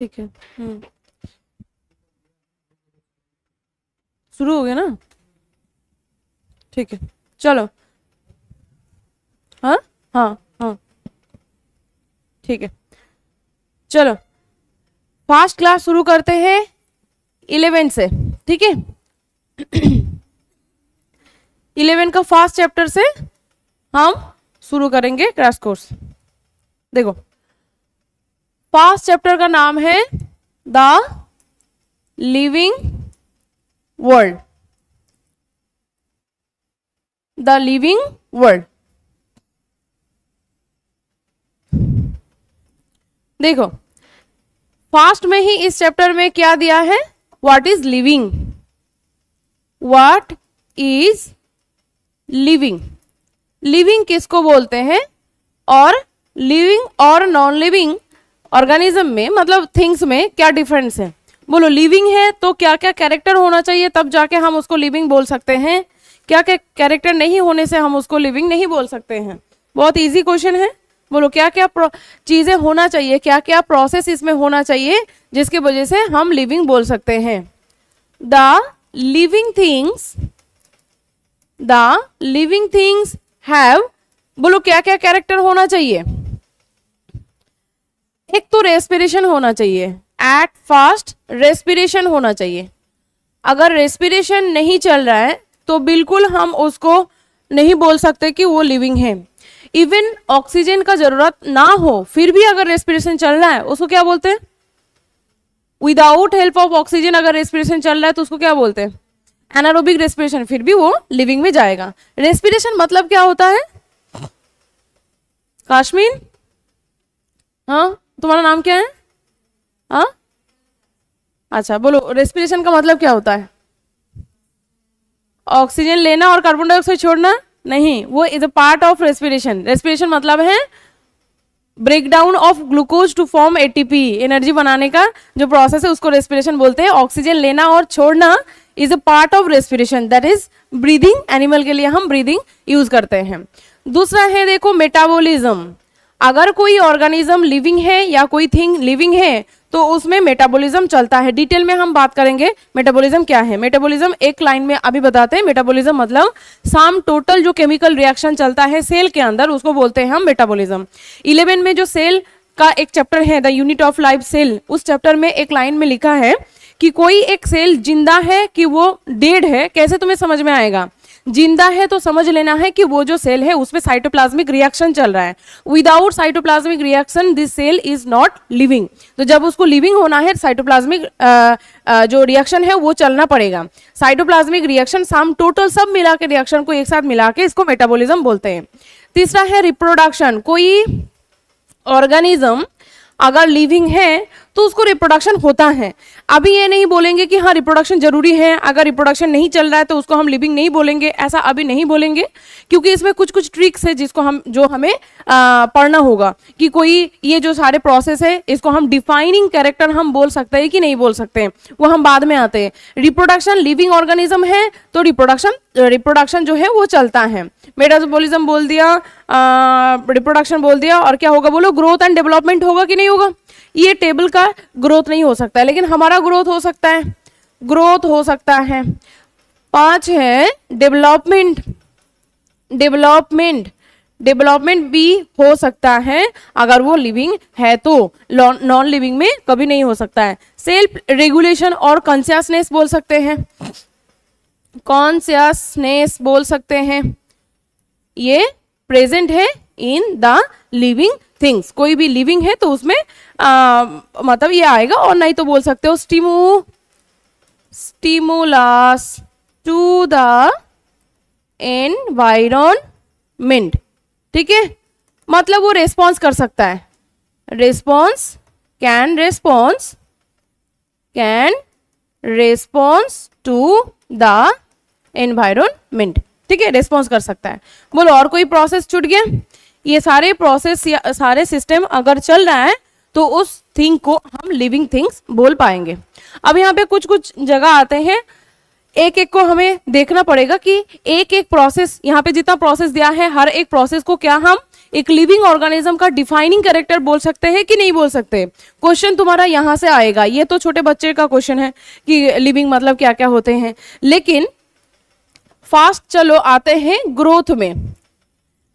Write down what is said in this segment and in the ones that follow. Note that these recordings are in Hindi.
ठीक है। शुरू हो गया ना? ठीक है, चलो। हाँ हाँ हाँ, ठीक है, चलो फास्ट क्लास शुरू करते हैं 11 से। ठीक है, 11 का फास्ट चैप्टर से हम शुरू करेंगे क्रैश कोर्स। देखो, फास्ट चैप्टर का नाम है the living world. The living world. देखो, फास्ट में ही इस चैप्टर में क्या दिया है, what is living. What is living, living किसको बोलते हैं, और लिविंग और नॉन लिविंग ऑर्गेनिज्म में, मतलब थिंग्स में क्या डिफरेंस है। बोलो, लिविंग है तो क्या क्या कैरेक्टर होना चाहिए तब जाके हम उसको लिविंग बोल सकते हैं, क्या क्या कैरेक्टर नहीं होने से हम उसको लिविंग नहीं बोल सकते हैं। बहुत इजी क्वेश्चन है। बोलो, क्या क्या चीजें होना चाहिए, क्या क्या प्रोसेस इसमें होना चाहिए जिसकी वजह से हम लिविंग बोल सकते हैं। The living things, the living things have, बोलो क्या क्या कैरेक्टर होना चाहिए। एक तो रेस्पिरेशन होना चाहिए, एट फास्ट रेस्पिरेशन होना चाहिए। अगर रेस्पिरेशन नहीं चल रहा है तो बिल्कुल हम उसको नहीं बोल सकते कि वो लिविंग है। इवन ऑक्सीजन का जरूरत ना हो फिर भी अगर रेस्पिरेशन चल रहा है उसको क्या बोलते हैं, विदाउट हेल्प ऑफ ऑक्सीजन अगर रेस्पिरेशन चल रहा है तो उसको क्या बोलते हैं, एनारोबिक रेस्पिरेशन, फिर भी वो लिविंग में जाएगा। रेस्पिरेशन मतलब क्या होता है, काश्मीर, हाँ तुम्हारा नाम क्या है, हाँ अच्छा बोलो, रेस्पिरेशन का मतलब क्या होता है, ऑक्सीजन लेना और कार्बन डाइऑक्साइड छोड़ना नहीं, वो is a part of respiration. Respiration मतलब है break down of glucose to form ATP, energy बनाने का जो प्रोसेस है उसको रेस्पिरेशन बोलते हैं। ऑक्सीजन लेना और छोड़ना is a part of respiration, that is breathing. Animal के लिए हम ब्रीदिंग यूज करते हैं। दूसरा है देखो मेटाबॉलिज्म। अगर कोई ऑर्गेनिज्म लिविंग है या कोई थिंग लिविंग है तो उसमें मेटाबॉलिज्म चलता है। डिटेल में हम बात करेंगे मेटाबॉलिज्म क्या है। मेटाबॉलिज्म एक लाइन में अभी बताते हैं। मेटाबॉलिज्म मतलब सम टोटल जो केमिकल रिएक्शन चलता है सेल के अंदर उसको बोलते हैं हम मेटाबॉलिज्म। 11 में जो सेल का एक चैप्टर है the unit of life cell, उस चैप्टर में एक लाइन में लिखा है कि कोई एक सेल जिंदा है कि वो डेड है। कैसे तुम्हें समझ में आएगा, जिंदा है तो समझ लेना है कि वो जो सेल है उसमें साइटोप्लाज्मिक रिएक्शन चल रहा है। Without cytoplasmic reaction this cell is not living. तो जब उसको लिविंग होना है साइटोप्लाज्मिक जो रिएक्शन है वो चलना पड़ेगा। साइटोप्लाज्मिक रिएक्शन सम टोटल सब मिला के रिएक्शन को एक साथ मिला के इसको मेटाबॉलिज्म बोलते हैं। तीसरा है रिप्रोडक्शन। कोई ऑर्गेनिज्म अगर लिविंग है तो उसको रिप्रोडक्शन होता है। अभी ये नहीं बोलेंगे कि हाँ रिप्रोडक्शन जरूरी है, अगर रिप्रोडक्शन नहीं चल रहा है तो उसको हम लिविंग नहीं बोलेंगे, ऐसा अभी नहीं बोलेंगे, क्योंकि इसमें कुछ कुछ ट्रिक्स है जिसको हम जो हमें पढ़ना होगा कि कोई ये जो सारे प्रोसेस है इसको हम डिफाइनिंग कैरेक्टर हम बोल सकते हैं कि नहीं बोल सकते हैं, वो हम बाद में आते हैं। रिप्रोडक्शन लिविंग ऑर्गेनिज्म है तो रिप्रोडक्शन जो है वो चलता है। मेटाबॉलिज्म बोल दिया, रिप्रोडक्शन बोल दिया, और क्या होगा बोलो, ग्रोथ एंड डेवलपमेंट होगा कि नहीं होगा। ये टेबल का ग्रोथ नहीं हो सकता है लेकिन हमारा ग्रोथ हो सकता है, ग्रोथ हो सकता है। 5 है डेवलपमेंट। डेवलपमेंट भी हो सकता है अगर वो लिविंग है तो, नॉन लिविंग में कभी नहीं हो सकता है। सेल्फ रेगुलेशन और कॉन्शियसनेस बोल सकते हैं, कॉन्शियसनेस बोल सकते हैं, ये प्रेजेंट है इन द लिविंग थिंग्स। कोई भी लिविंग है तो उसमें मतलब ये आएगा। और नहीं तो बोल सकते हो स्टिमुलस टू द एनवायरनमेंट। ठीक है, मतलब वो रेस्पॉन्स कर सकता है, can response to the environment. ठीक है, रेस्पॉन्स कर सकता है। बोलो और कोई प्रोसेस छूट गया। ये सारे प्रोसेस या सारे सिस्टम अगर चल रहा है तो उस थिंग को हम लिविंग थिंग्स बोल पाएंगे। अब यहाँ पे कुछ कुछ जगह आते हैं, एक एक को हमें देखना पड़ेगा कि एक एक प्रोसेस, यहाँ पे जितना प्रोसेस दिया है हर एक प्रोसेस को क्या हम एक लिविंग ऑर्गेनिज्म का डिफाइनिंग कैरेक्टर बोल सकते हैं कि नहीं बोल सकते? क्वेश्चन तुम्हारा यहां से आएगा। ये तो छोटे बच्चे का क्वेश्चन है कि लिविंग मतलब क्या क्या होते हैं, लेकिन फास्ट चलो आते हैं ग्रोथ में।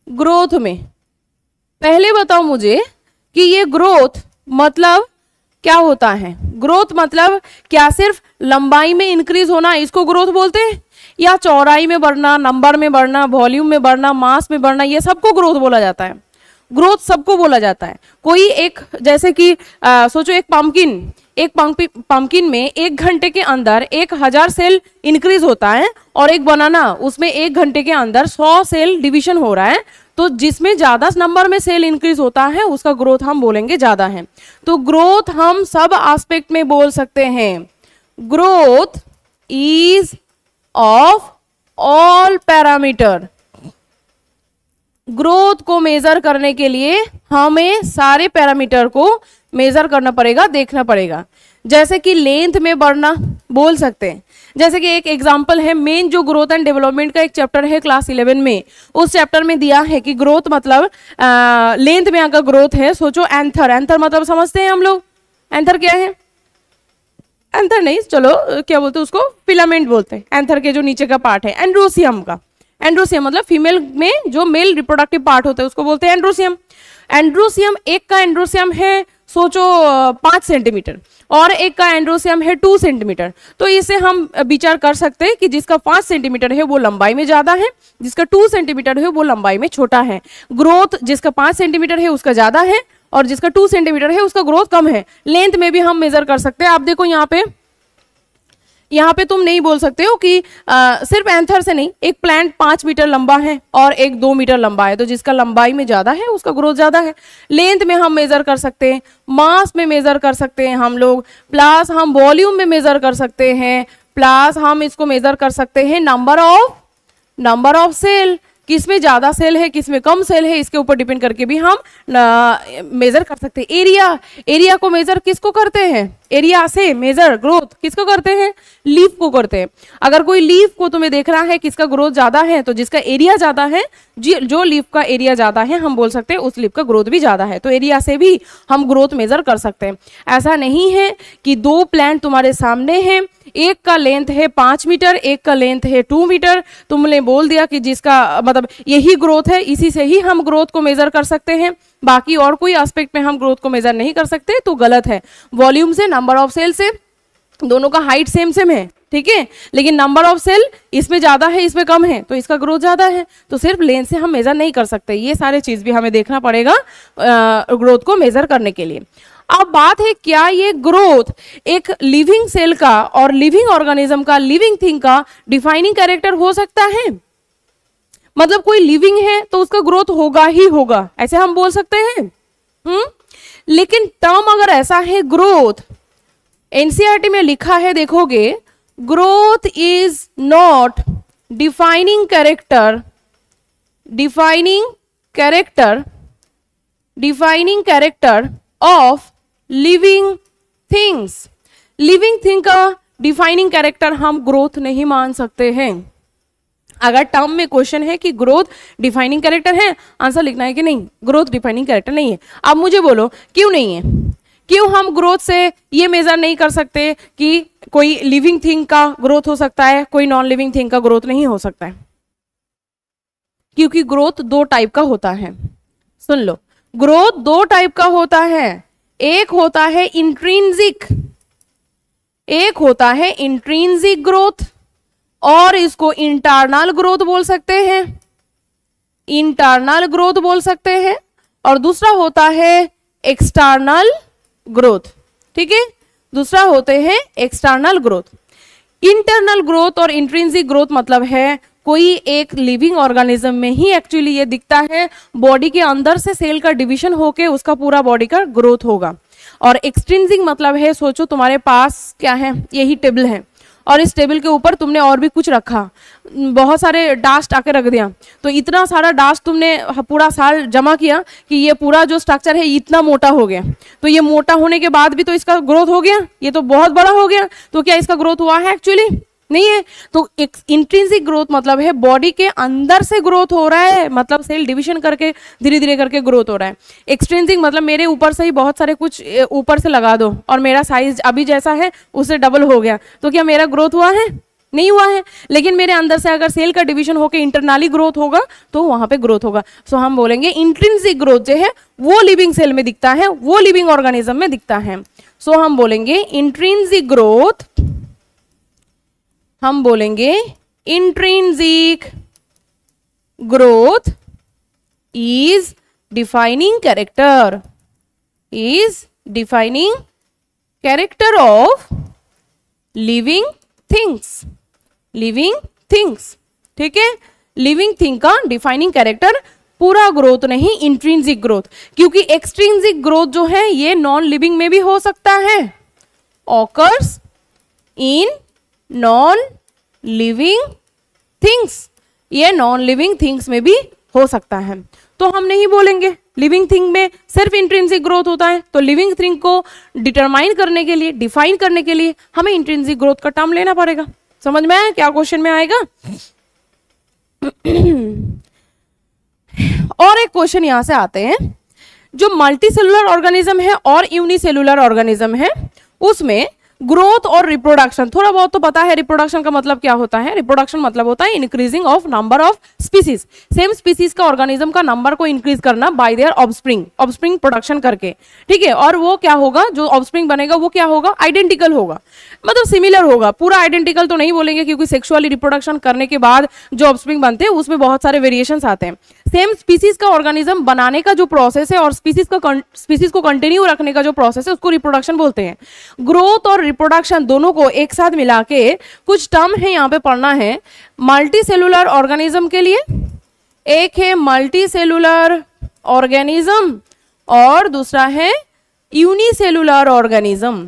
ग्रोथ में पहले बताओ मुझे कि ये ग्रोथ मतलब क्या होता है? ग्रोथ मतलब क्या सिर्फ लंबाई में इंक्रीज होना इसको ग्रोथ बोलते हैं, या चौड़ाई में बढ़ना, नंबर में बढ़ना, वॉल्यूम में बढ़ना, मास में बढ़ना, ये सबको ग्रोथ बोला जाता है? ग्रोथ सबको बोला जाता है। कोई एक जैसे कि सोचो एक पंपकिन में 1 घंटे के अंदर 1000 सेल इंक्रीज होता है, और एक बनाना उसमें 1 घंटे के अंदर 100 सेल डिवीजन हो रहा है, तो जिसमें ज्यादा नंबर में सेल इंक्रीज होता है उसका ग्रोथ हम बोलेंगे ज्यादा है। तो ग्रोथ हम सब एस्पेक्ट में बोल सकते हैं। Growth is of all parameter. Growth को मेजर करने के लिए हमें सारे पैरामीटर को मेजर करना पड़ेगा, देखना पड़ेगा। जैसे कि लेंथ में बढ़ना बोल सकते हैं। जैसे कि एक एग्जांपल है, मेन जो ग्रोथ एंड डेवलपमेंट का एक चैप्टर है क्लास 11 में, उस चैप्टर में दिया है कि ग्रोथ मतलब लेंथ में अगर ग्रोथ है, सोचो एंथर। एंथर मतलब समझते हैं हम लोग? एंथर क्या है? एंथर नहीं, चलो क्या बोलते हैं उसको, फिलामेंट बोलते हैं। एंथर के जो नीचे का पार्ट है, एंड्रोसियम का। एंड्रोसियम मतलब फीमेल में जो मेल रिप्रोडक्टिव पार्ट होता है उसको बोलते हैं एंड्रोसियम। एंड्रोसियम, एक का एंड्रोसियम है सोचो 5 सेंटीमीटर, और एक का एंड्रोसियम है 2 सेंटीमीटर। तो इसे हम विचार कर सकते हैं कि जिसका 5 सेंटीमीटर है वो लंबाई में ज्यादा है, जिसका 2 सेंटीमीटर है वो लंबाई में छोटा है। ग्रोथ जिसका 5 सेंटीमीटर है उसका ज्यादा है, और जिसका 2 सेंटीमीटर है उसका ग्रोथ कम है। लेंथ में भी हम मेजर कर सकते हैं। आप देखो यहाँ पे तुम नहीं बोल सकते हो कि सिर्फ एंथर से नहीं, एक प्लांट 5 मीटर लंबा है और एक 2 मीटर लंबा है, तो जिसका लंबाई में ज्यादा है उसका ग्रोथ ज्यादा है। लेंथ में हम मेजर कर सकते हैं, मास में मेजर कर सकते हैं हम लोग, प्लस हम वॉल्यूम में मेजर कर सकते हैं, प्लस हम इसको मेजर कर सकते हैं नंबर ऑफ सेल। किसमें ज्यादा सेल है, किसमें कम सेल है, इसके ऊपर डिपेंड करके भी हम मेजर कर सकते हैं। एरिया को मेजर किसको करते हैं? एरिया से मेजर ग्रोथ किसको करते हैं? लीफ को करते हैं। अगर कोई लीफ को तुम्हें देखना है किसका ग्रोथ ज्यादा है, तो जिसका एरिया ज्यादा है, जो लीफ का एरिया ज्यादा है, हम बोल सकते हैं उस लीफ का ग्रोथ भी ज्यादा है। तो एरिया से भी हम ग्रोथ मेजर कर सकते हैं। ऐसा नहीं है कि 2 प्लांट तुम्हारे सामने हैं, एक का लेंथ है 5 मीटर, एक का लेंथ है 2 मीटर, तुमने बोल दिया कि जिसका मतलब यही ग्रोथ है, इसी से ही हम ग्रोथ को मेजर कर सकते हैं, बाकी और कोई एस्पेक्ट में हम ग्रोथ को मेजर नहीं कर सकते, तो गलत है। वॉल्यूम से, नंबर ऑफ सेल से, दोनों का हाइट सेम है, ठीक है, लेकिन नंबर ऑफ सेल इसमें ज्यादा है, इसमें कम है, तो इसका ग्रोथ ज्यादा है। तो सिर्फ लेंथ से हम मेजर नहीं कर सकते, ये सारे चीज भी हमें देखना पड़ेगा ग्रोथ को मेजर करने के लिए। अब बात है, क्या ये ग्रोथ एक लिविंग सेल का और लिविंग ऑर्गेनिज्म का, लिविंग थिंग का डिफाइनिंग कैरेक्टर हो सकता है? मतलब कोई लिविंग है तो उसका ग्रोथ होगा ही होगा, ऐसे हम बोल सकते हैं? लेकिन टर्म अगर ऐसा है ग्रोथ, एनसीईआरटी में लिखा है, देखोगे, growth is not defining character of living things. Living thing का डिफाइनिंग कैरेक्टर हम ग्रोथ नहीं मान सकते हैं। अगर टर्म में क्वेश्चन है कि ग्रोथ डिफाइनिंग कैरेक्टर है, आंसर लिखना है कि नहीं, ग्रोथ डिफाइनिंग कैरेक्टर नहीं है। अब मुझे बोलो क्यों नहीं है? क्यों हम ग्रोथ से ये मेजर नहीं कर सकते कि कोई लिविंग थिंग का ग्रोथ हो सकता है, कोई नॉन लिविंग थिंग का ग्रोथ नहीं हो सकता है? क्योंकि ग्रोथ 2 टाइप का होता है। सुन लो, ग्रोथ 2 टाइप का होता है। एक होता है इंट्रिंसिक ग्रोथ, और इसको इंटरनल ग्रोथ बोल सकते हैं, और दूसरा होता है एक्सटर्नल ग्रोथ, ठीक है, दूसरा होते हैं एक्सटर्नल ग्रोथ। इंटरनल ग्रोथ और इंट्रिंसिक ग्रोथ मतलब है कोई एक लिविंग ऑर्गेनिज्म में ही एक्चुअली ये दिखता है, बॉडी के अंदर से सेल का डिवीजन होके उसका पूरा बॉडी का ग्रोथ होगा। और एक्सट्रिंसिक मतलब है, सोचो तुम्हारे पास क्या है, यही टेबल है, और इस टेबल के ऊपर तुमने और भी कुछ रखा, बहुत सारे डास्ट आके रख दिया, तो इतना सारा डास्ट तुमने पूरा साल जमा किया कि ये पूरा जो स्ट्रक्चर है इतना मोटा हो गया। तो ये मोटा होने के बाद भी तो इसका ग्रोथ हो गया, ये तो बहुत बड़ा हो गया, तो क्या इसका ग्रोथ हुआ है? एक्चुअली नहीं है। तो इंट्रिंसिक ग्रोथ मतलब है बॉडी के अंदर से ग्रोथ हो रहा है, मतलब सेल डिवीजन करके धीरे धीरे करके ग्रोथ हो रहा है। एक्सट्रिंसिक मतलब मेरे ऊपर से ही बहुत सारे कुछ ऊपर से लगा दो और मेरा साइज अभी जैसा है उससे डबल हो गया, तो क्या मेरा ग्रोथ हुआ है? नहीं हुआ है। लेकिन मेरे अंदर से अगर सेल का डिवीजन होकर इंटरनली ग्रोथ होगा तो वहां पे ग्रोथ होगा। सो हम बोलेंगे इंट्रिंसिक ग्रोथ जो है वो लिविंग सेल में दिखता है, वो लिविंग ऑर्गेनिज्म में दिखता है। सो हम बोलेंगे इंट्रिंसिक ग्रोथ, हम बोलेंगे intrinsic growth is defining character, is defining character of living things, living things. ठीक है, लिविंग थिंग का डिफाइनिंग कैरेक्टर पूरा ग्रोथ नहीं, इंट्रिंसिक ग्रोथ। क्योंकि एक्सट्रिंसिक ग्रोथ जो है ये नॉन लिविंग में भी हो सकता है, occurs in non living things, ये नॉन लिविंग थिंग्स में भी हो सकता है। तो हम नहीं बोलेंगे लिविंग थिंग में सिर्फ इंट्रिंसिक ग्रोथ होता है। तो लिविंग थिंग को डिटरमाइन करने के लिए, डिफाइन करने के लिए हमें इंट्रिंसिक ग्रोथ का टर्म लेना पड़ेगा। समझ में आया क्या क्वेश्चन में आएगा? और एक क्वेश्चन यहां से आते हैं, जो मल्टी सेलुलर ऑर्गेनिज्म है और यूनिसेलुलर ऑर्गेनिज्म है उसमें ग्रोथ और रिप्रोडक्शन, थोड़ा बहुत तो पता है रिप्रोडक्शन का मतलब क्या होता है। रिप्रोडक्शन मतलब होता है increasing of number of species, same species का ऑर्गेनिज्म का नंबर को इंक्रीज करना bye there offspring, offspring production करके। ठीक है, और वो क्या होगा, जो ऑफस्प्रिंग बनेगा वो क्या होगा, आइडेंटिकल होगा, मतलब सिमिलर होगा। पूरा आइडेंटिकल तो नहीं बोलेंगे क्योंकि सेक्सुअली रिप्रोडक्शन करने के बाद जो ऑफस्प्रिंग बनते हैं उसमें बहुत सारे वेरिएशंस आते हैं। सेम स्पीसीज का ऑर्गेनिज्म बनाने का जो प्रोसेस है और स्पीसीज को कंटिन्यू रखने का जो प्रोसेस है उसको रिप्रोडक्शन बोलते हैं। ग्रोथ और रिप्रोडक्शन दोनों को एक साथ मिला के कुछ टर्म है यहाँ पे पढ़ना है। मल्टी सेलुलर ऑर्गेनिज्म के लिए एक है मल्टी सेलुलर ऑर्गेनिज्म और दूसरा है unicellular organism,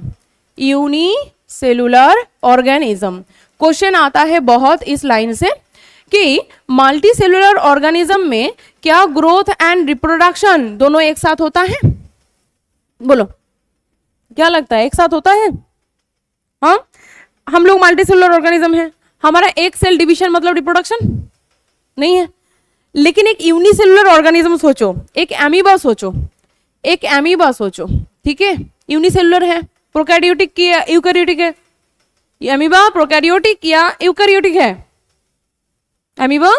unicellular organism. Question आता है बहुत इस लाइन से कि मल्टी सेलुलर ऑर्गेनिज्म में क्या ग्रोथ एंड रिप्रोडक्शन दोनों एक साथ होता है? बोलो क्या लगता है, एक साथ होता है? हाँ, हम लोग मल्टी सेलुलर ऑर्गेनिज्म है, हमारा एक सेल डिवीजन मतलब रिप्रोडक्शन नहीं है। लेकिन एक यूनिसेलुलर ऑर्गेनिज्म सोचो, एक एमीबा सोचो, एक एमीबा सोचो, ठीक है, यूनिसेलुलर है, प्रोकैरियोटिक या यूकैरियोटिक है? एमीबा प्रोकैरियोटिक या यूकैरियोटिक है? एमीबा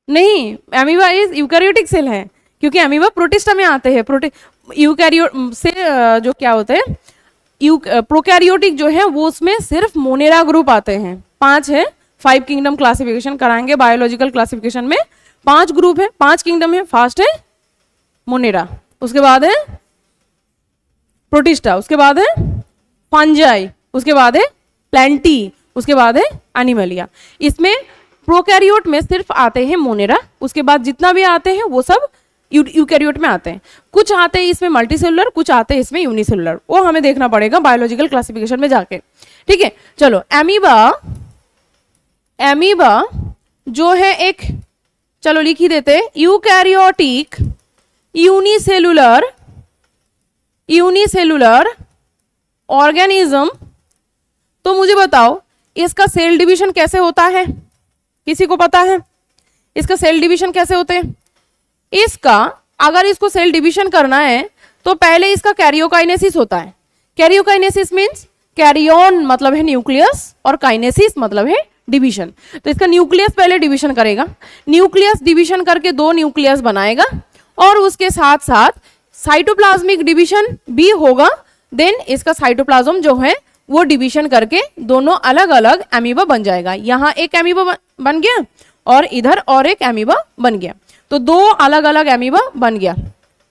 नहीं, एमीबा इज यूकैरियोटिक सेल है क्योंकि एमीबा प्रोटिस्टा में आते हैं। यूकैरियोट से जो क्या होते हैं, प्रोकैरियोटिक जो है वो उसमें सिर्फ मोनेरा ग्रुप आते हैं। 5 है, 5 किंगडम क्लासिफिकेशन कराएंगे बायोलॉजिकल क्लासिफिकेशन में। 5 ग्रुप है, 5 किंगडम है। फर्स्ट है मोनेरा, उसके बाद है प्रोटिस्टा, उसके बाद है फंजाई, उसके बाद है प्लांटी, उसके बाद है एनिमलिया। इसमें प्रोकैरियोट में सिर्फ आते हैं मोनेरा, उसके बाद जितना भी आते हैं वो सब यूकैरियोट में आते हैं। कुछ आते हैं इसमें मल्टी सेलुलर, कुछ आते हैं इसमें यूनिसेलुलर, वो हमें देखना पड़ेगा बायोलॉजिकल क्लासिफिकेशन में जाके। ठीक है, चलो एमीबा, एमीबा जो है एक, चलो लिख ही देते, यूकैरियोटिक यूनिसेलुलर, यूनिसेलुलर ऑर्गेनिज्म। तो मुझे बताओ इसका सेल डिवीजन कैसे होता है? किसी को पता है इसका सेल डिवीजन कैसे होते हैं? इसका अगर इसको सेल डिवीजन करना है तो पहले इसका कैरियोकाइनेसिस होता है। कैरियोकाइनेसिस मींस कैरियन मतलब है न्यूक्लियस और काइनेसिस मतलब है डिवीजन। तो इसका न्यूक्लियस पहले डिवीजन करेगा, न्यूक्लियस डिवीजन करके 2 न्यूक्लियस बनाएगा और उसके साथ साथ साइटोप्लाज्मिक डिवीजन भी होगा। देन इसका साइटोप्लाज्म जो है वो डिवीजन करके दोनों अलग अलग एमीबा बन जाएगा। यहाँ एक एमीबा बन गया और इधर और एक एमीबा बन गया, तो 2 अलग अलग एमीबा बन गया,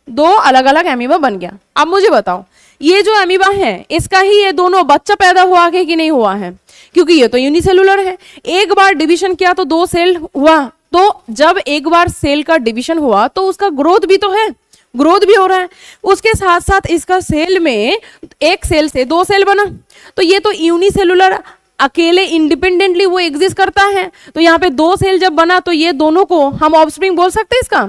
2 अलग अलग एमीबा बन गया। अब मुझे बताओ ये जो एमीबा है इसका ही ये दोनों बच्चा पैदा हुआ है कि नहीं हुआ है? क्योंकि ये तो यूनिसेलुलर है, एक बार डिवीजन किया तो 2 सेल हुआ, तो जब एक बार सेल का डिवीजन हुआ तो उसका ग्रोथ भी तो है, ग्रोथ भी हो रहा है। उसके साथ साथ इसका सेल में एक सेल से 2 सेल बना, तो ये तो यूनिसेलुलर अकेले इंडिपेंडेंटली वो एग्जिस्ट करता है। तो यहाँ पे 2 सेल जब बना तो ये दोनों को हम ऑफस्प्रिंग बोल सकते हैं।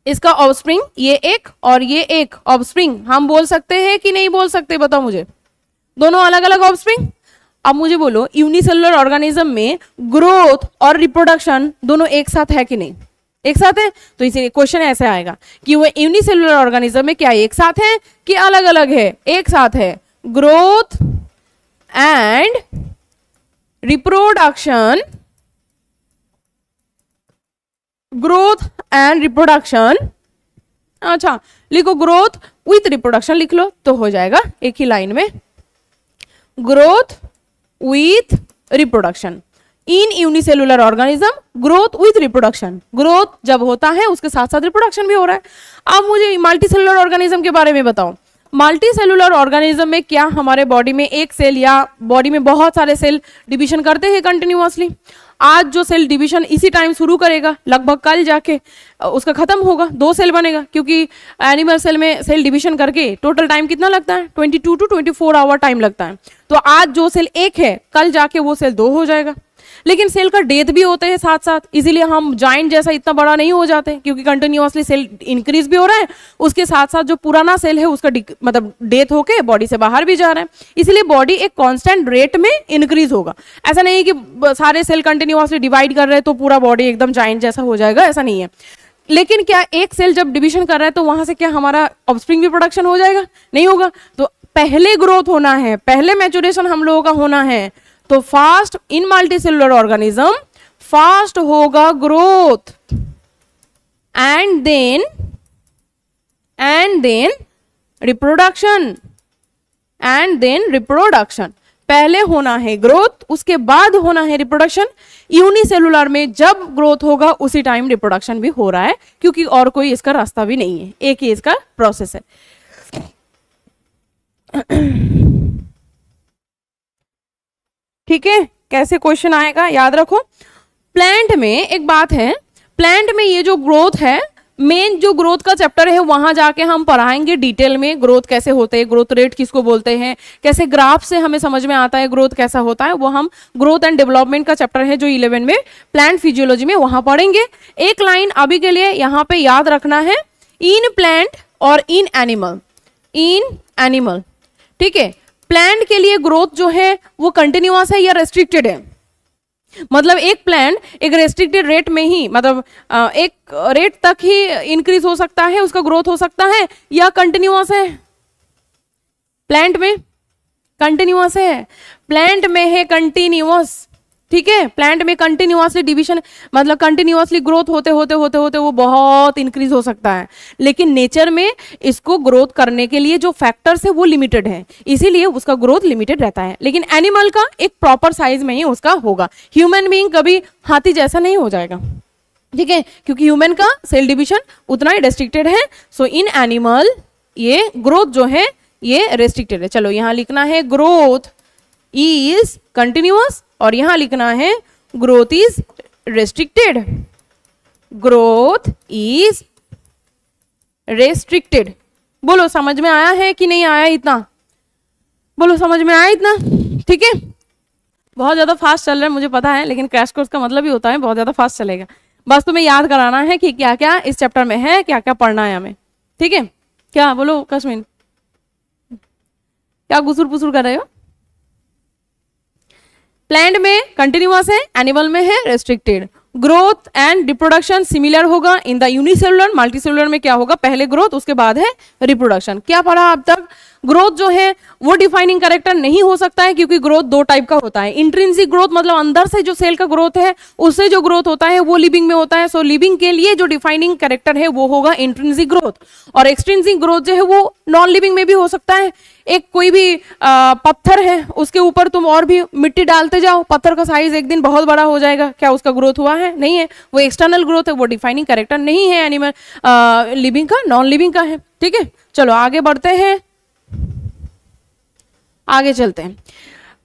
इसका ऑफस्प्रिंग ये एक और ये एक ऑफस्प्रिंग हम बोल सकते हैं कि नहीं बोल सकते? बताओ मुझे, दोनों अलग अलग ऑफस्प्रिंग। अब मुझे बोलो यूनिसेलुलर ऑर्गेनिज्म में ग्रोथ और रिप्रोडक्शन दोनों एक साथ है कि नहीं? एक साथ है। तो इसीलिए क्वेश्चन ऐसे आएगा कि वो यूनिसेलुलर ऑर्गेनिज्म में क्या एक साथ है कि अलग अलग है? एक साथ है। Growth and reproduction, growth and reproduction. अच्छा लिखो ग्रोथ विथ रिप्रोडक्शन लिख लो तो हो जाएगा एक ही लाइन में, growth with reproduction in unicellular organism, growth with reproduction. Growth जब होता है उसके साथ साथ रिप्रोडक्शन भी हो रहा है। अब मुझे मल्टीसेलुलर ऑर्गेनिज्म के बारे में बताओ। मल्टीसेलुलर ऑर्गेनिज्म में क्या हमारे बॉडी में एक सेल या बॉडी में बहुत सारे सेल डिवीजन करते हैं कंटिन्यूअसली? आज जो सेल डिवीजन इसी टाइम शुरू करेगा, लगभग कल जाके उसका खत्म होगा, 2 सेल बनेगा, क्योंकि एनिमल सेल में सेल डिवीजन करके टोटल टाइम कितना लगता है? 22 to 24 आवर टाइम लगता है। तो आज जो सेल एक है, कल जाके वो सेल 2 हो जाएगा। लेकिन सेल का डेथ भी होते हैं साथ साथ, इसीलिए हम जाइंट जैसा इतना बड़ा नहीं हो जाते, क्योंकि कंटिन्यूअसली सेल इंक्रीज भी हो रहा है, उसके साथ साथ जो पुराना सेल है उसका मतलब डेथ होके बॉडी से बाहर भी जा रहा है। इसलिए बॉडी एक कांस्टेंट रेट में इंक्रीज होगा। ऐसा नहीं है कि सारे सेल कंटिन्यूअसली डिवाइड कर रहे हैं तो पूरा बॉडी एकदम जाइंट जैसा हो जाएगा, ऐसा नहीं है। लेकिन क्या एक सेल जब डिवीजन कर रहा है तो वहां से क्या हमारा ऑफस्प्रिंग भी प्रोडक्शन हो जाएगा? नहीं होगा। तो पहले ग्रोथ होना है, पहले मैच्योरेशन हम लोगों का होना है। तो fast in multicellular organism fast होगा growth and then reproduction, and then reproduction. पहले होना है ग्रोथ, उसके बाद होना है रिप्रोडक्शन। यूनिसेलुलर में जब ग्रोथ होगा उसी टाइम रिप्रोडक्शन भी हो रहा है, क्योंकि और कोई इसका रास्ता भी नहीं है, एक ही इसका प्रोसेस है। ठीक है, कैसे क्वेश्चन आएगा याद रखो। प्लांट में एक बात है, प्लांट में ये जो ग्रोथ है, मेन जो ग्रोथ का चैप्टर है वहां जाके हम पढ़ाएंगे डिटेल में ग्रोथ कैसे होते हैं, ग्रोथ रेट किसको बोलते हैं, कैसे ग्राफ से हमें समझ में आता है ग्रोथ कैसा होता है। वो हम ग्रोथ एंड डेवलपमेंट का चैप्टर है जो 11 में प्लांट फिजियोलॉजी में वहां पढ़ेंगे। एक लाइन अभी के लिए यहाँ पे याद रखना है, इन प्लांट और इन एनिमल, इन एनिमल। ठीक है, प्लांट के लिए ग्रोथ जो है वो कंटिन्यूअस है या रेस्ट्रिक्टेड है? मतलब एक प्लांट एक रेस्ट्रिक्टेड रेट में ही, मतलब एक रेट तक ही इंक्रीज हो सकता है, उसका ग्रोथ हो सकता है, या कंटिन्यूअस है? प्लांट में कंटिन्यूअस है, प्लांट में है कंटिन्यूअस। ठीक है, प्लांट में कंटिन्यूअसली डिवीजन, मतलब कंटिन्यूअसली ग्रोथ होते होते होते होते वो बहुत इंक्रीज हो सकता है। लेकिन नेचर में इसको ग्रोथ करने के लिए जो फैक्टर्स है वो लिमिटेड है, इसीलिए उसका ग्रोथ लिमिटेड रहता है। लेकिन एनिमल का एक प्रॉपर साइज में ही उसका होगा। ह्यूमन बीइंग कभी हाथी जैसा नहीं हो जाएगा। ठीक है, क्योंकि ह्यूमन का सेल डिवीजन उतना ही रेस्ट्रिक्टेड है। सो इन एनिमल ये ग्रोथ जो है ये रेस्ट्रिक्टेड है। चलो यहाँ लिखना है ग्रोथ इज कंटिन्यूअस और यहां लिखना है growth is restricted, growth is restricted. बोलो समझ में आया है कि नहीं आया? इतना बोलो, समझ में आया इतना? ठीक है, बहुत ज्यादा फास्ट चल रहा है मुझे पता है, लेकिन क्रैश कोर्स का मतलब ही होता है बहुत ज्यादा फास्ट चलेगा। बस तुम्हें याद कराना है कि क्या क्या इस चैप्टर में है, क्या क्या पढ़ना है हमें। ठीक है, क्या बोलो कश्मीर, क्या गुसुर पुसुर कर रहे हो? प्लांट में कंटिन्यूअस है, एनिमल में है restricted. Growth and reproduction similar होगा इन द यूनिसेलुलर। मल्टीसेलुलर में क्या होगा? पहले ग्रोथ उसके बाद है रिप्रोडक्शन। क्या पढ़ा अब तक? ग्रोथ जो है वो डिफाइनिंग कैरेक्टर नहीं हो सकता है, क्योंकि ग्रोथ 2 टाइप का होता है। इंट्रिंसिक ग्रोथ मतलब अंदर से जो सेल का ग्रोथ है उससे जो ग्रोथ होता है वो लिविंग में होता है। सो लिविंग के लिए जो डिफाइनिंग कैरेक्टर है वो होगा इंट्रिंसिक ग्रोथ। और एक्सट्रिंसिक ग्रोथ जो है वो नॉन लिविंग में भी हो सकता है। एक कोई भी पत्थर है, उसके ऊपर तुम और भी मिट्टी डालते जाओ, पत्थर का साइज एक दिन बहुत बड़ा हो जाएगा, क्या उसका ग्रोथ हुआ है? नहीं है, वो एक्सटर्नल ग्रोथ है, वो डिफाइनिंग कैरेक्टर नहीं है एनिमल लिविंग का, नॉन लिविंग का है। ठीक है, चलो आगे बढ़ते हैं, आगे चलते हैं।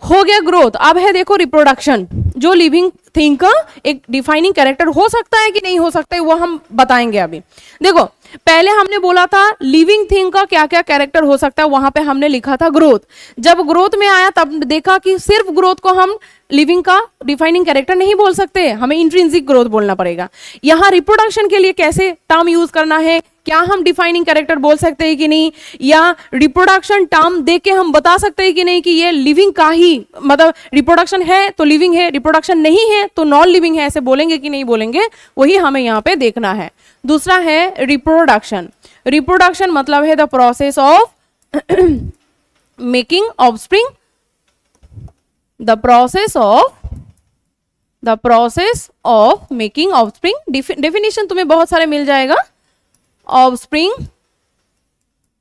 हो गया ग्रोथ, अब है देखो रिप्रोडक्शन। जो लिविंग थिंग का एक डिफाइनिंग कैरेक्टर हो सकता है कि नहीं हो सकता है वो हम बताएंगे अभी। देखो पहले हमने बोला था लिविंग थिंग का क्या क्या कैरेक्टर हो सकता है, वहां पे हमने लिखा था ग्रोथ। जब ग्रोथ में आया तब देखा कि सिर्फ ग्रोथ को हम लिविंग का डिफाइनिंग कैरेक्टर नहीं बोल सकते, हमें इंट्रिंसिक ग्रोथ बोलना पड़ेगा। यहाँ रिप्रोडक्शन के लिए कैसे टर्म यूज करना है, क्या हम डिफाइनिंग कैरेक्टर बोल सकते हैं कि नहीं, या रिप्रोडक्शन टर्म देख के हम बता सकते हैं कि नहीं कि ये लिविंग का ही, मतलब रिप्रोडक्शन है तो लिविंग है, रिप्रोडक्शन नहीं है तो नॉन लिविंग है, ऐसे बोलेंगे कि नहीं बोलेंगे, वही हमें यहाँ पे देखना है। दूसरा है रिप्रोडक्शन। रिप्रोडक्शन मतलब है the process of making offspring, the process of making offspring. Definition तुम्हें बहुत सारे मिल जाएगा। ऑफस्प्रिंग,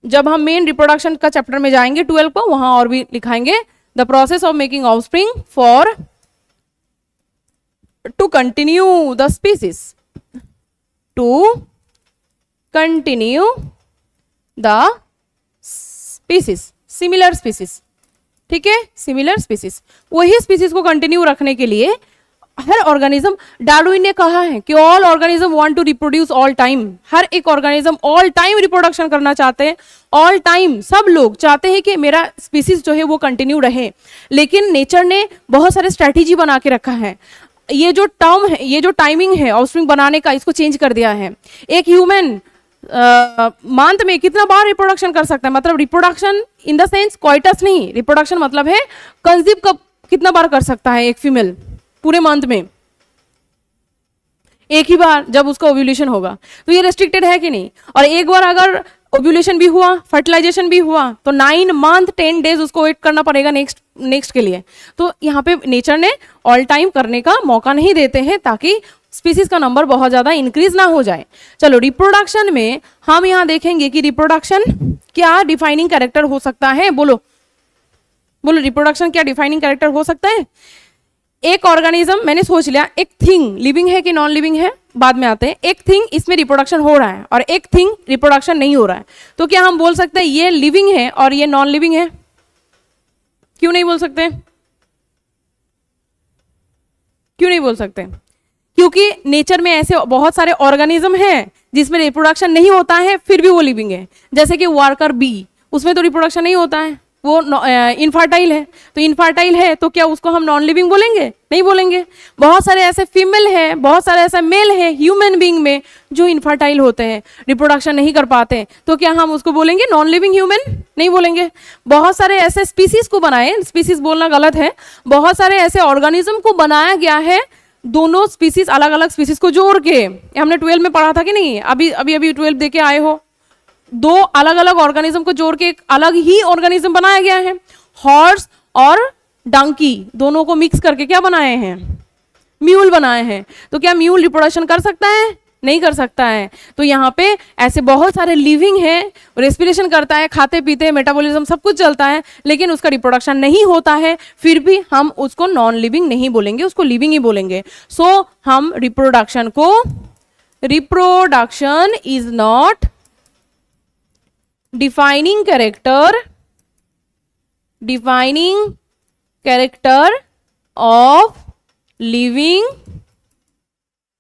जब हम मेन रिप्रोडक्शन का चैप्टर में जाएंगे 12 को, वहां और भी लिखाएंगे। The process of making offspring for to continue the species, to continue the species, similar species, ठीक है, सिमिलर स्पीसीज। वही स्पीसीज को कंटिन्यू रखने के लिए हर ऑर्गेनिज्म, डार्विन ने कहा है कि all organism want to reproduce all time, हर एक ऑर्गेनिज्म ऑल टाइम रिप्रोडक्शन करना चाहते हैं, ऑल टाइम सब लोग चाहते हैं कि मेरा स्पीसीज जो है वो कंटिन्यू रहे। लेकिन नेचर ने बहुत सारे स्ट्रैटेजी बना के रखा है। ये जो टर्म है, ये जो टाइमिंग है ऑफस्प्रिंग बनाने का, इसको चेंज कर दिया है। एक ह्यूमन मंथ में कितना बार रिप्रोडक्शन कर सकता है, मतलब reproduction in the sense coitus नहीं, रिप्रोडक्शन मतलब है कंसीव कब कितना बार कर सकता है एक फीमेल पूरे मंथ में, एक ही बार जब उसका ओव्यूलेशन होगा, तो ये रेस्ट्रिक्टेड है कि नहीं। और एक बार अगर ओव्यूलेशन भी हुआ, फर्टिलाइजेशन भी हुआ, तो 9 मंथ 10 डेज उसको वेट करना पड़ेगा नेक्स्ट के लिए। तो यहाँ पे नेचर ने ऑल टाइम करने का मौका नहीं देते हैं ताकि स्पीसीज का नंबर बहुत ज्यादा इंक्रीज ना हो जाए। चलो रिप्रोडक्शन में हम यहाँ देखेंगे कि रिप्रोडक्शन क्या डिफाइनिंग कैरेक्टर हो सकता है, बोलो बोलो, रिप्रोडक्शन क्या डिफाइनिंग कैरेक्टर हो सकता है। एक ऑर्गेनिज्म, मैंने सोच लिया एक थिंग लिविंग है कि नॉन लिविंग है, बाद में आते हैं। एक थिंग इसमें रिप्रोडक्शन हो रहा है और एक थिंग रिप्रोडक्शन नहीं हो रहा है, तो क्या हम बोल सकते हैं ये लिविंग है और ये नॉन लिविंग है? क्यों नहीं बोल सकते? क्यों नहीं बोल सकते? क्योंकि नेचर में ऐसे बहुत सारे ऑर्गेनिज्म हैं जिसमें रिप्रोडक्शन नहीं होता है फिर भी वो लिविंग है। जैसे कि वर्कर बी, उसमें तो रिप्रोडक्शन नहीं होता है, वो इनफर्टाइल है, तो इनफर्टाइल है तो क्या उसको हम नॉन लिविंग बोलेंगे? नहीं बोलेंगे। बहुत सारे ऐसे फीमेल है, बहुत सारे ऐसे मेल है ह्यूमन बीइंग में जो इनफर्टाइल होते हैं, रिप्रोडक्शन नहीं कर पाते, तो क्या हम उसको बोलेंगे नॉन लिविंग ह्यूमन? नहीं बोलेंगे। बहुत सारे ऐसे स्पीसीज को बनाए, स्पीसीज बोलना गलत है, बहुत सारे ऐसे ऑर्गेनिज्म को बनाया गया है, दोनों स्पीसीज अलग अलग स्पीसीज को जोड़ के, हमने 12 में पढ़ा था कि नहीं, अभी 12 दे के आए हो, दो अलग अलग ऑर्गेनिज्म को जोड़ के एक अलग ही ऑर्गेनिज्म बनाया गया है। हॉर्स और डंकी दोनों को मिक्स करके क्या बनाए हैं? म्यूल बनाए हैं। तो क्या म्यूल रिप्रोडक्शन कर सकता है? नहीं कर सकता है। तो यहाँ पे ऐसे बहुत सारे लिविंग है, रेस्पिरेशन करता है, खाते पीते, मेटाबॉलिज्म सब कुछ चलता है, लेकिन उसका रिप्रोडक्शन नहीं होता है, फिर भी हम उसको नॉन लिविंग नहीं बोलेंगे, उसको लिविंग ही बोलेंगे। सो हम रिप्रोडक्शन को, reproduction is not defining character of living